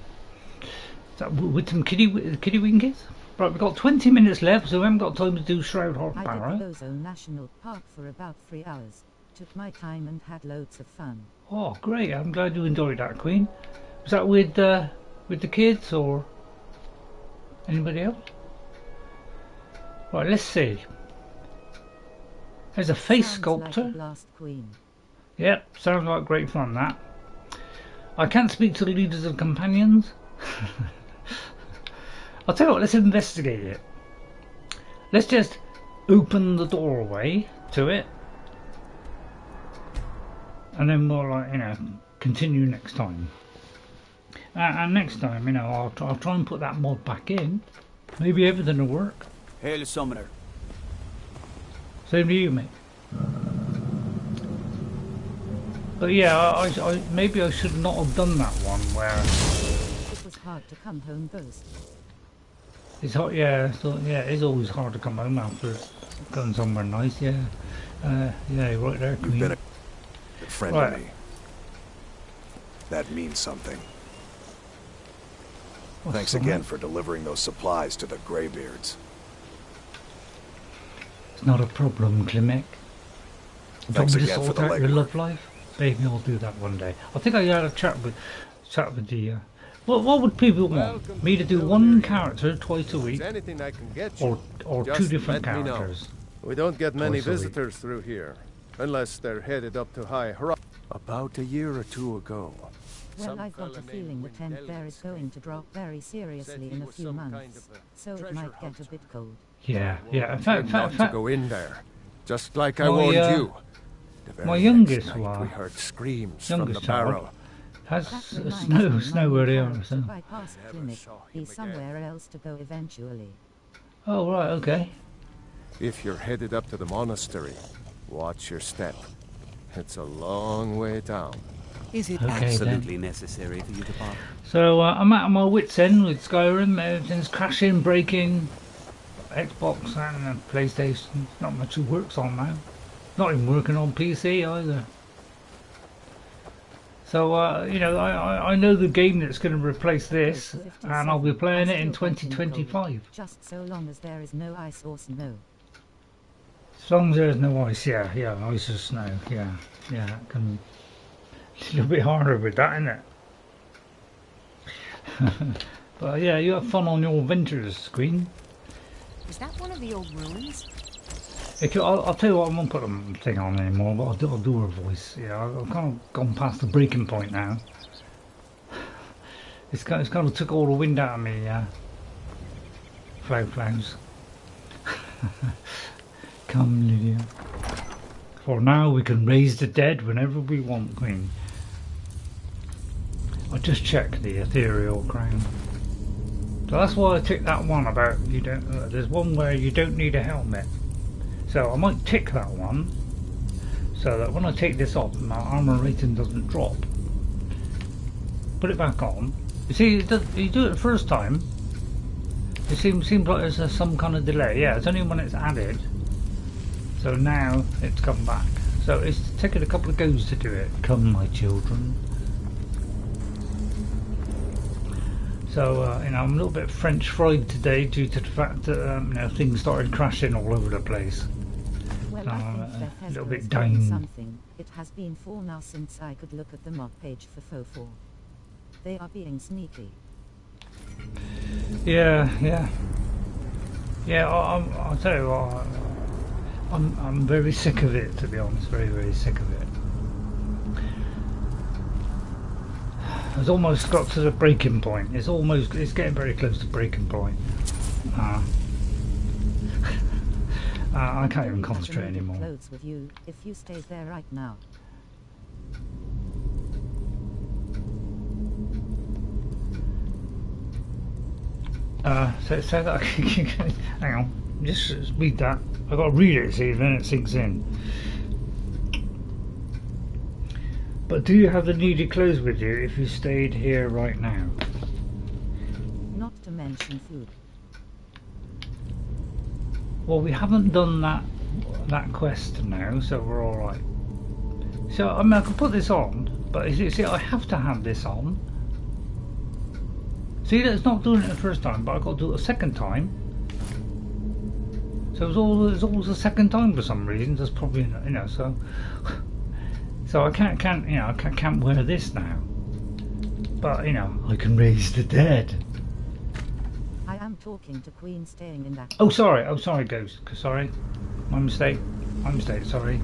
Is that with some kiddie winkies? Right, we've got 20 minutes left, so we haven't got time to do Shroud Hearth I Barrow. did the Bozo National Park for about 3 hours. Took my time and had loads of fun. Oh, great! I'm glad you enjoyed that, Queen. Was that with the kids or anybody else? Right, let's see. There's a face Sounds sculptor. like a blast, Queen. Yep, sounds like great fun, that. I can't speak to the leaders of companions. I'll tell you what, let's investigate it. Let's just open the doorway to it. And then we'll, continue next time. And next time, I'll try and put that mod back in. Maybe everything will work. Hail, Summoner. Same to you, mate. But yeah, I maybe I should not have done that one where It was hard to come home, Ghost. it's hard. Yeah, so yeah, it's always hard to come home after going somewhere nice. Yeah, yeah, right there, Queen. You've been a good friend Right. to me. That means something. What's Thanks the again matter? for delivering those supplies to the Greybeards. It's not a problem, Klimek. Do you want Thanks me to again for sort the out your legwork. love life? Maybe I'll do that one day. I think I had a chat with the. What would people want? Me to do one character twice a week, Anything I can get or you, two just different let me know. characters? We don't get many Twice a week. visitors through here, unless they're headed up to High Hurrah. About a year or two ago. Well, Some I've got a fella feeling the named tent Wendell there is going to drop very seriously in a few months, so it might get a bit cold. Yeah, yeah. In Tend fact, not to go in there. Just like I warned you. The very my next youngest night one, we heard screams from the youngest child, barrow. has That reminds snow me, where they my are. mum So. to bypass clinic. saw him He's again. somewhere else to go eventually. Oh right, okay. If you're headed up to the monastery, watch your step. It's a long way down. Is it Okay, absolutely necessary for you to bother? So I'm at my wit's end with Skyrim. Everything's crashing, breaking. Xbox and PlayStation. Not much it works on now. Not even working on PC either. So you know, I know the game that's going to replace this, and I'll be playing it in 2025. Just so long as there is no ice or snow. As long as there's no ice, yeah, ice or snow, yeah, that can a little bit harder with that, isn't it? But yeah, you have fun on your adventures, Queen. Is that one of the old ruins? I'll tell you what, I won't put the thing on anymore, but I'll do her voice. Yeah, I've kind of gone past the breaking point now. It's kind of took all the wind out of me, Flows. Come, Lydia. For now, we can raise the dead whenever we want, Queen. I just checked the ethereal crown. So that's why I ticked that one about you don't. There's one where you don't need a helmet. So I might tick that one, so that when I take this off, my armor rating doesn't drop. Put it back on. You see, you do it the first time. It seems like there's some kind of delay. Yeah, it's only when it's added. So now it's come back. So it's taken a couple of goes to do it. Come, my children. So you know, I'm a little bit French fried today due to the fact that you know, things started crashing all over the place. Well, So I I'm think a little Bethesda bit is doing down. something. It has been 4 now since I could look at the mod page for FO4. They are being sneaky. Yeah. I'll tell you what. I'm very sick of it, to be honest. Very, very sick of it. It's almost got to the breaking point. It's getting very close to breaking point. I can't even concentrate anymore. Clothes with you if you stay there right now. So that hang on, just read that. I've got to read it, see, then it sinks in. But do you have the needed clothes with you if you stayed here right now? Not to mention food. Well, we haven't done that quest now, so we're all right. So I mean, I could put this on, but you see, I have to have this on. See, it's not doing it the first time, but I got to do it a second time. So it's always the second time for some reason. There's probably, you know, so I can't wear this now. But you know, I can raise the dead. I am talking to Queen staying in that. Oh sorry, Ghost. Sorry, my mistake. Sorry.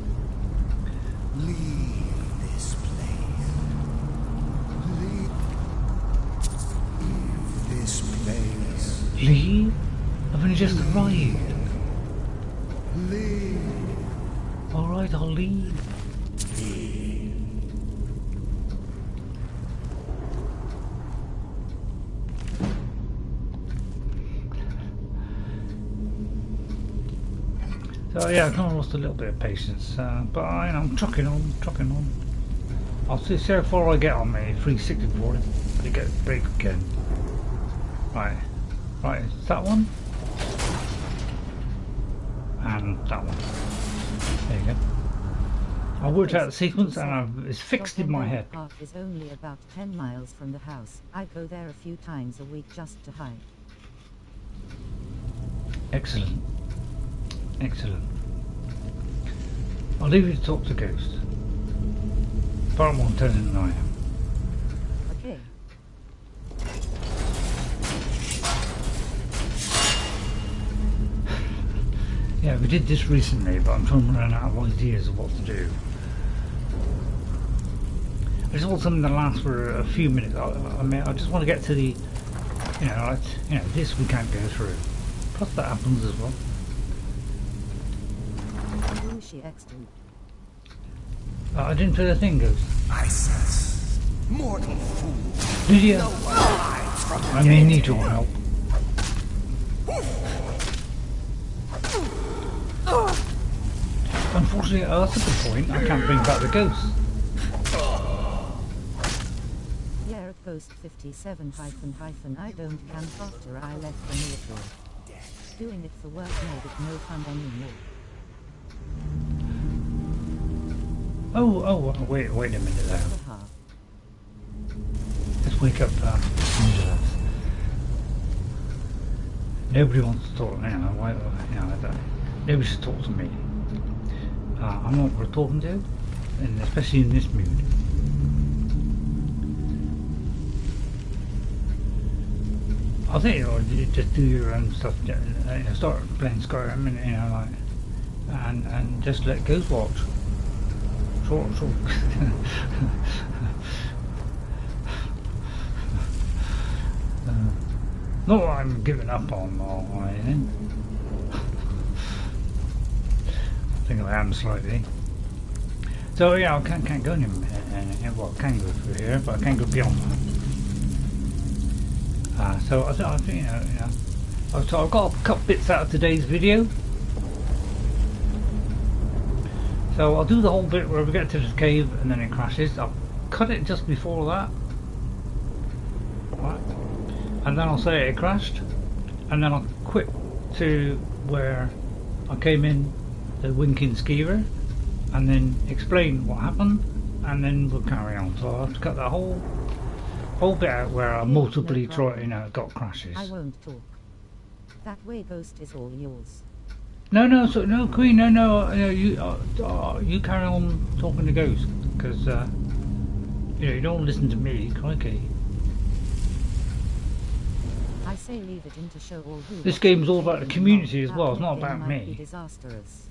Leave this place. Leave this place. Leave? I've only just arrived. Leave. All right, I'll leave. So yeah, I kind of lost a little bit of patience, but I'm trucking on. I'll see how far I get on my 364 to get a break again. Right, is that one? And that one. There you go. I worked out the sequence and it's fixed in my head. Park is only about 10 miles from the house. I go there a few times a week just to hide. Excellent. I'll leave you to talk to Ghost. Far more intelligent than I am. Okay. Yeah, we did this recently, but I'm trying to run out of ideas of what to do. I just want something that lasts for a few minutes. I mean, I just want to get to the, this we can't go through. Plus that happens as well. she X2. I didn't play the thing, Ghost. I sense mortal fool. Did you? No one hides from I may need your help. Unfortunately, that's a good point. I can't bring back the ghost. Yeah, Ghost 57 I don't can after I left the military. Doing it for work made it no fun anymore. Oh, wait a minute there. Let's wake up Angela. Nobody wants to talk now. Nobody should talk to me. I'm not worth talking to, and especially in this mood. I think you just do your own stuff. Start playing Skyrim, and and just let Ghost watch. Short. Not that I'm giving up on or anything. I think I am slightly. So yeah, I can't go anywhere. Well, I can go through here, but I can't go beyond that. So I think so I've got to cut bits out of today's video. So I'll do the whole bit where we get to the cave and then it crashes. I'll cut it just before that. Right. And then I'll say it crashed. And then I'll quit to where I came in the winking skeever. And then explain what happened. And then we'll carry on. So I'll have to cut the whole bit out where I multiply got crashes. I won't talk. That way, Ghost is all yours. No, Queen, no, you carry on talking to Ghost, because you don't listen to me, crikey. I say leave it in to show all who. This game's all about the community as well. It's not about me. Disastrous.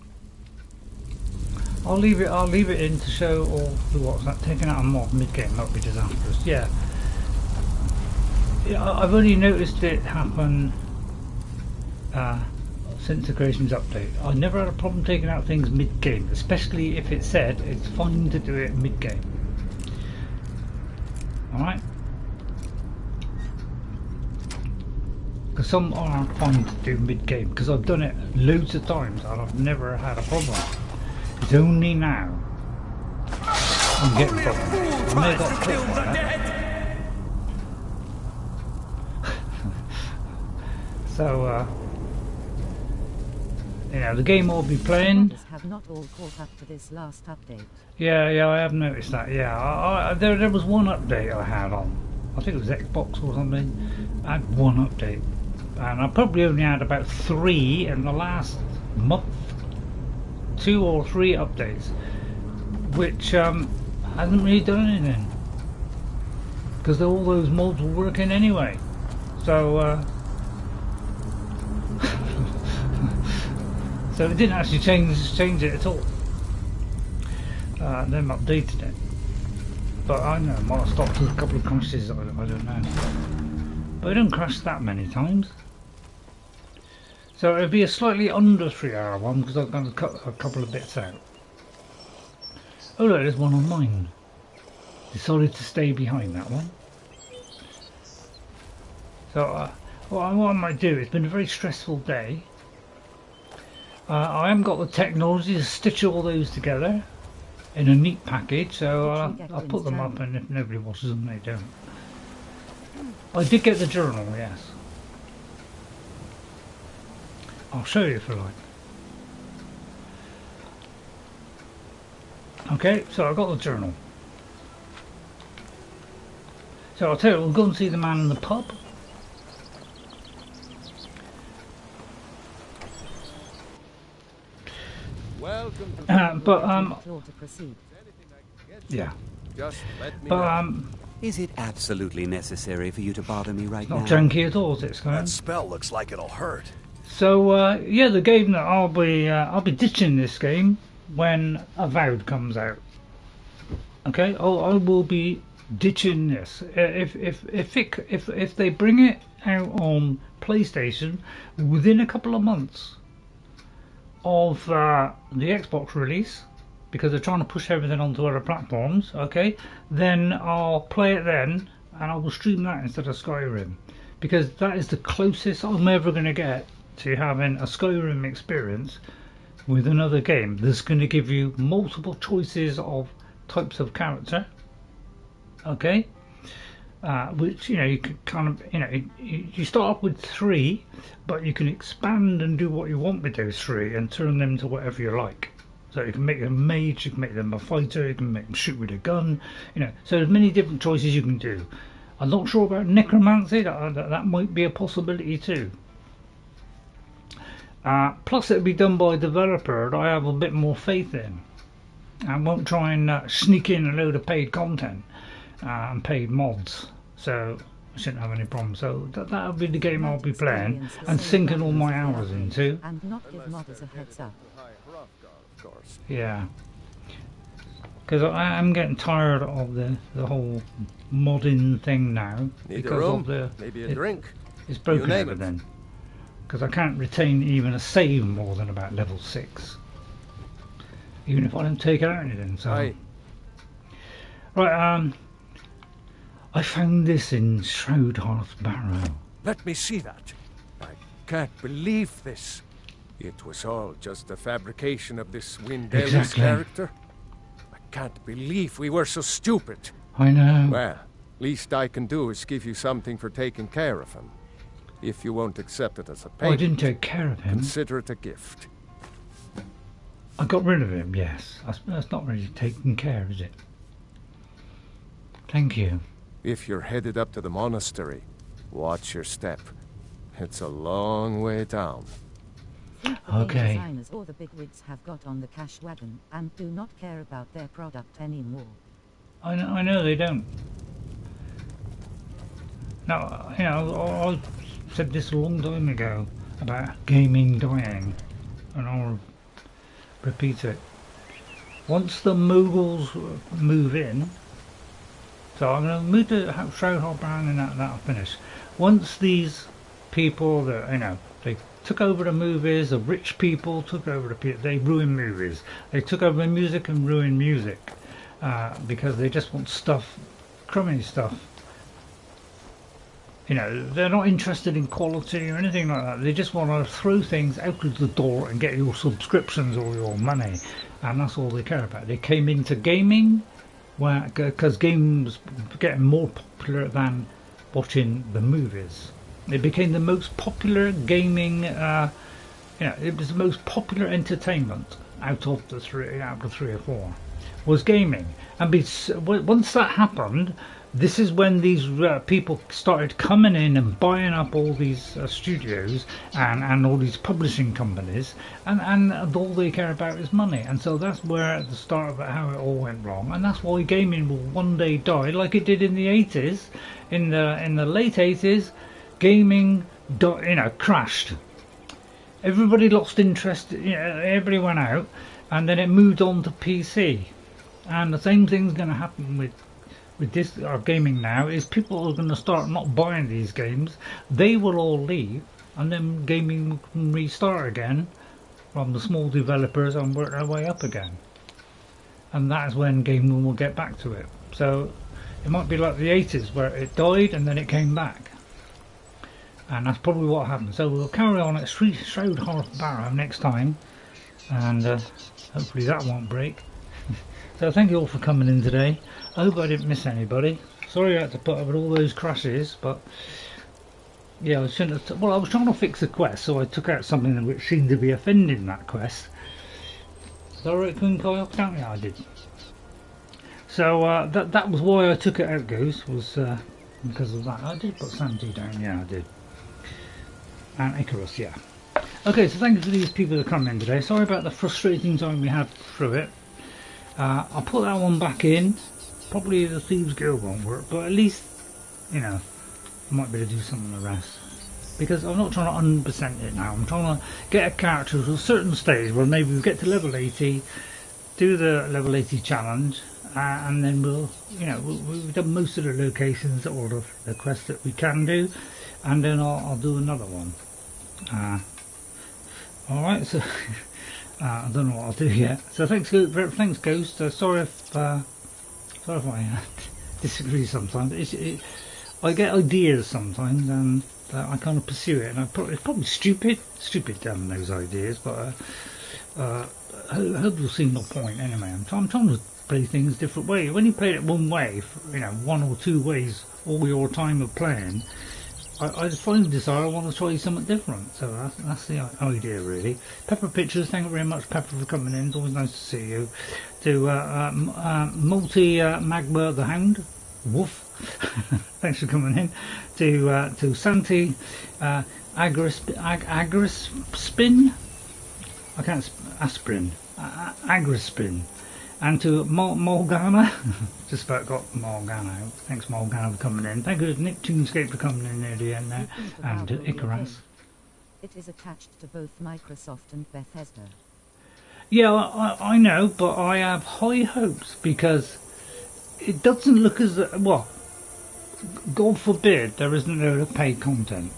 I'll leave it in to show all who what's that. Taking out a mob mid game might be disastrous. Yeah. I've only noticed it happen. Since the Creations update. I never had a problem taking out things mid-game, especially if it said it's fine to do it mid-game. Alright? Because some are fine to do mid-game, because I've done it loads of times and I've never had a problem. It's only now I'm getting problems. I may have got caught by that. So, the game I'll be playing. Have not all caught up to this last update. Yeah, I have noticed that. Yeah, there was one update I had on. I think it was Xbox or something. I had one update, and I probably only had about 3 in the last month. 2 or 3 updates, which hasn't really done anything because all those mods were working anyway. So. So it didn't actually change it at all. Then updated it. But I know, it might have stopped with a couple of crashes, I don't know. But it didn't crash that many times. So it'll be a slightly under 3-hour one because I'm going to cut a couple of bits out. Oh look, there's one on mine. Decided to stay behind that one. So what I might do, it's been a very stressful day. I haven't got the technology to stitch all those together in a neat package, so I'll put them up, and if nobody watches them, they don't. I did get the journal, yes. I'll show you if you like. Okay, so I got the journal. So I'll tell you, we'll go and see the man in the pub. Yeah. But is it absolutely necessary for you to bother me right now? Not janky at all, is it, Skyrim? That spell looks like it'll hurt. So yeah, the game that I'll be ditching this game when Avowed comes out. Okay, I will be ditching this if they bring it out on PlayStation within a couple of months. of the Xbox release, because they're trying to push everything onto other platforms, okay, then I'll play it then, and I will stream that instead of Skyrim, because that is the closest I'm ever going to get to having a Skyrim experience with another game that's going to give you multiple choices of types of character, okay, which, you know, you can kind of, you know, you start off with 3, but you can expand and do what you want with those 3 and turn them to whatever you like. So you can make them a mage, you can make them a fighter, you can make them shoot with a gun, you know, so there's many different choices you can do. I'm not sure about Necromancer, that might be a possibility too. Plus it'll be done by a developer that I have a bit more faith in. I won't try and sneak in a load of paid content and paid mods, so I shouldn't have any problems. So that'll be the game I'll be playing and sinking all my hours into. And not give modders a heads up. Yeah, because I am getting tired of the whole modding thing now. Need because a room? of the Maybe a drink. It's broken name everything. Because I can't retain even a save more than about level 6, even if I don't take out anything. So Aye. right, I found this in Shroud Hearth Barrow. Let me see that. I can't believe this. It was all just a fabrication of this Windale's Exactly. character. I can't believe we were so stupid. I know. Well, least I can do is give you something for taking care of him. If you won't accept it as a Oh, I payment, didn't take care of him. consider it a gift. I got rid of him, yes. That's not really taking care, is it? Thank you. If you're headed up to the monastery, watch your step. It's a long way down. Okay. Designers or the bigwigs have got on the cash wagon and do not care about their product anymore. I know they don't. Now, you know, I said this a long time ago about gaming dying, and I'll repeat it. Once the moguls move in, so I'm going to move to Shroud Hearth Barrow and that'll finish. Once these people that, you know, they took over the movies, the rich people took over they ruin movies. They took over music and ruined music because they just want stuff, crummy stuff. You know, they're not interested in quality or anything like that. They just want to throw things out of the door and get your subscriptions or your money, and that's all they care about. They came into gaming because gaming was getting more popular than watching the movies. It became the most popular gaming. You know, it was the most popular entertainment out of the three or four was gaming, and once that happened, this is when these people started coming in and buying up all these studios and all these publishing companies, and all they care about is money. And so that's where at the start of it, how it all went wrong, and that's why gaming will one day die, like it did in the 80s. In the late 80s, gaming, you know, crashed. Everybody lost interest. You know, everybody went out, and then it moved on to PC. And the same thing's going to happen with this gaming now. Is people are going to start not buying these games. They will all leave, and then gaming can restart again from the small developers and work their way up again. And that is when gaming will get back to it. So it might be like the 80s where it died and then it came back. And that's probably what happened. So we'll carry on at Shroud Hearth Barrow next time, and hopefully that won't break. So thank you all for coming in today. I hope I didn't miss anybody. Sorry I had to put up with all those crashes, but yeah, I shouldn't have. Well, I was trying to fix a quest, so I took out something which seemed to be offending that quest. Sorry, couldn't call up down. Yeah, I did. So that was why I took it out, Goose, was because of that. I did put Sandy down. Yeah, I did. And Icarus, yeah. Okay, so thank you for these people that come in today. Sorry about the frustrating time we had through it. I'll put that one back in. Probably the Thieves Guild won't work, but at least, you know, I might be able to do some of the rest. Because I'm not trying to 100% it now. I'm trying to get a character to a certain stage where maybe we get to level 80, do the level 80 challenge, and then we'll, you know, we've done most of the locations or the quests that we can do, and then I'll do another one. Alright, so I don't know what I'll do yet. So thanks Ghost. Sorry if I disagree sometimes. I get ideas sometimes and I kind of pursue it, and it's probably stupid those ideas, but I hope you'll see my point anyway. I'm trying to play things a different way. When you play it one way, one or two ways all your time of playing, I finally decided I want to try something different. So that's the idea, really. Pepper Pictures, thank you very much, Pepper, for coming in. It's always nice to see you. To Magma the Hound, Woof. Thanks for coming in. To Santi Agrispin. I can't aspirin. Agrispin. And to Morgana, just about got Morgana. Thanks Morgana for coming in. Thank you Nick Toonscape for coming in near the end there. And to Icarus. It is attached to both Microsoft and Bethesda. Yeah, I know, but I have high hopes because it doesn't look as well. God forbid there isn't no paid content.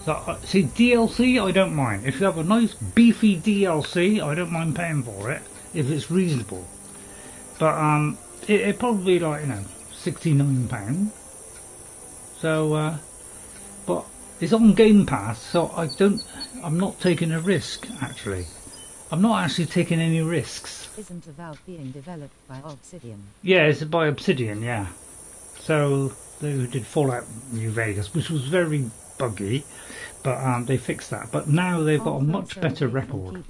So see, DLC I don't mind. If you have a nice beefy DLC, I don't mind paying for it if it's reasonable. But it probably like £69. So but it's on Game Pass, so I'm not taking a risk actually. I'm not actually taking any risks. Isn't Avowed being developed by Obsidian? Yeah, it's by Obsidian, yeah. So they did Fallout New Vegas, which was very buggy, but they fixed that. But now they've got a much better record.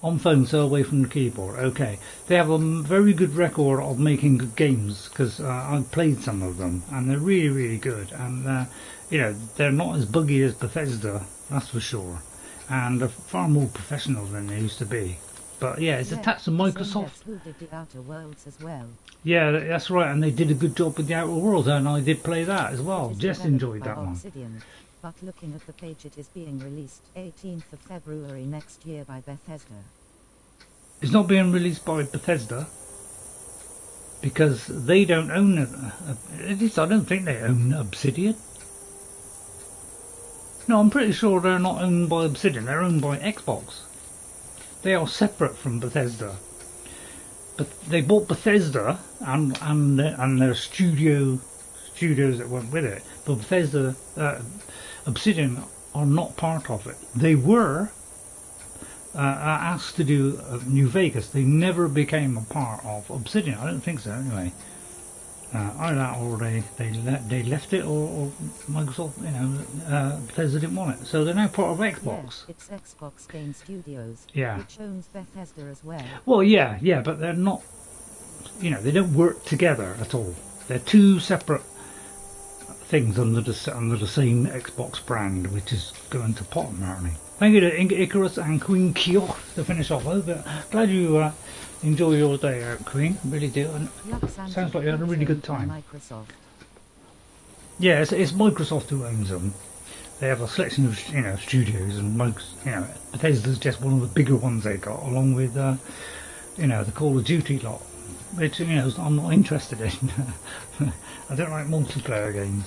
On phone, so away from the keyboard. Okay, they have a very good record of making good games because I've played some of them and they're really, really good. And they're not as buggy as Bethesda, that's for sure. And they're far more professional than they used to be. But yeah, it's attached to Microsoft. Who did the Outer Worlds as well? Yeah, that's right, and they did a good job with the Outer Worlds, and I did play that as well. Just enjoyed that one. Obsidian, but looking at the page, it is being released 18th of February next year by Bethesda. It's not being released by Bethesda because they don't own it. At least I don't think they own Obsidian. No, I'm pretty sure they're not owned by Obsidian. They're owned by Xbox. They are separate from Bethesda. But they bought Bethesda and their studios that went with it. But Bethesda, Obsidian are not part of it. They were asked to do New Vegas. They never became a part of Obsidian. I don't think so anyway. Either that or they left it, or Microsoft, Bethesda didn't want it. So they're now part of Xbox. Yeah, it's Xbox Game Studios, which owns Bethesda as well. Well, yeah, but they're not, they don't work together at all. They're two separate things under the same Xbox brand, which is going to pot apparently. Thank you to Icarus and Queen Kyo to finish off. Glad you enjoy your day out, Queen. Really do. And sounds like you had a really good time. Microsoft. Yeah, it's Microsoft who owns them. They have a selection of studios, and Bethesda's just one of the bigger ones they got, along with the Call of Duty lot, which I'm not interested in. I don't like multiplayer games,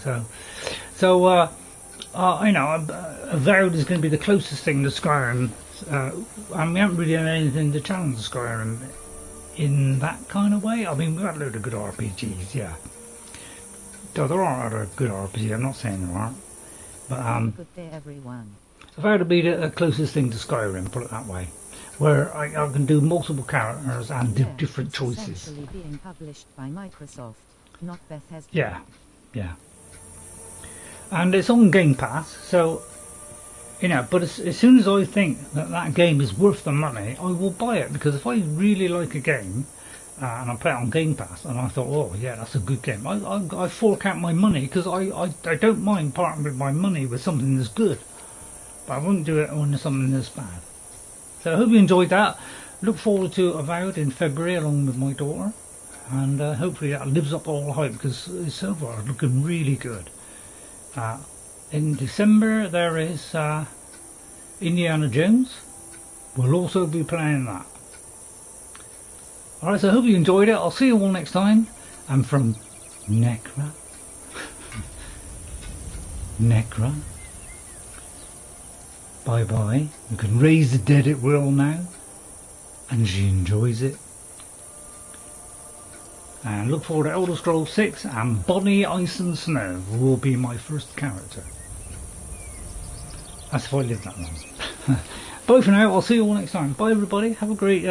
so Avowed is going to be the closest thing to Skyrim, and we haven't really had anything to challenge Skyrim in that kind of way. I mean, we've had a load of good RPGs, yeah. Though there are other good RPGs, I'm not saying there aren't. But good day, everyone. Avowed will be the closest thing to Skyrim, put it that way, where I can do multiple characters and do different choices. Essentially being published by Microsoft, not Bethesda. Yeah. And it's on Game Pass, so but as soon as I think that game is worth the money, I will buy it, because if I really like a game and I play it on Game Pass and I thought, oh yeah, that's a good game, I fork out my money, because I don't mind parting with my money with something that's good, but I wouldn't do it on something that's bad. So I hope you enjoyed that. Look forward to Avowed in February along with my daughter, and hopefully that lives up all the hype, because it's so far looking really good. In December there is Indiana Jones. We'll also be playing that. Alright, so I hope you enjoyed it. I'll see you all next time. And from Necra, Bye bye. You can raise the dead at will now. And she enjoys it. And look forward to Elder Scrolls 6 and Bonnie Ice and Snow will be my first character. That's if I live that long. Bye for now. I'll see you all next time. Bye everybody. Have a great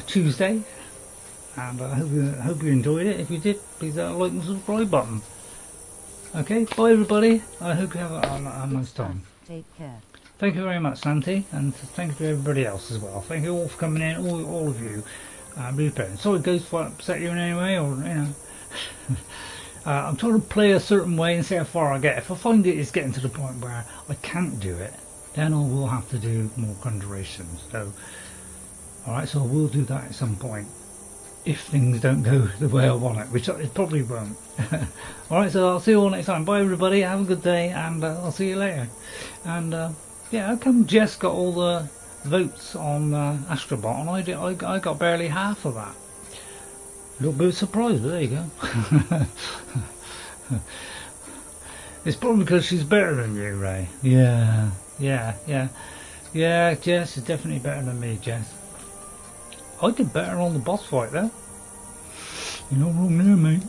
Tuesday. And I hope you enjoyed it. If you did, please like and subscribe button. Okay, bye everybody. I hope you have a nice time. Take care. Thank you very much, Santi, and thank you to everybody else as well. Thank you all for coming in, all of you. Really pleasant. Sorry, Ghost, for upset you in any way, or I'm trying to play a certain way and see how far I get. If I find it is getting to the point where I can't do it, then I will have to do more conjurations. So, alright, so I will do that at some point. If things don't go the way I want it, which it probably won't. Alright, so I'll see you all next time. Bye everybody, have a good day, and I'll see you later. And yeah, how come Jess got all the votes on Astrobot and I got barely half of that? A little bit of surprise, but there you go. It's probably because she's better than you, Ray. Yeah, Jess is definitely better than me, Jess. I did better on the boss fight though. You're not wrong there, mate.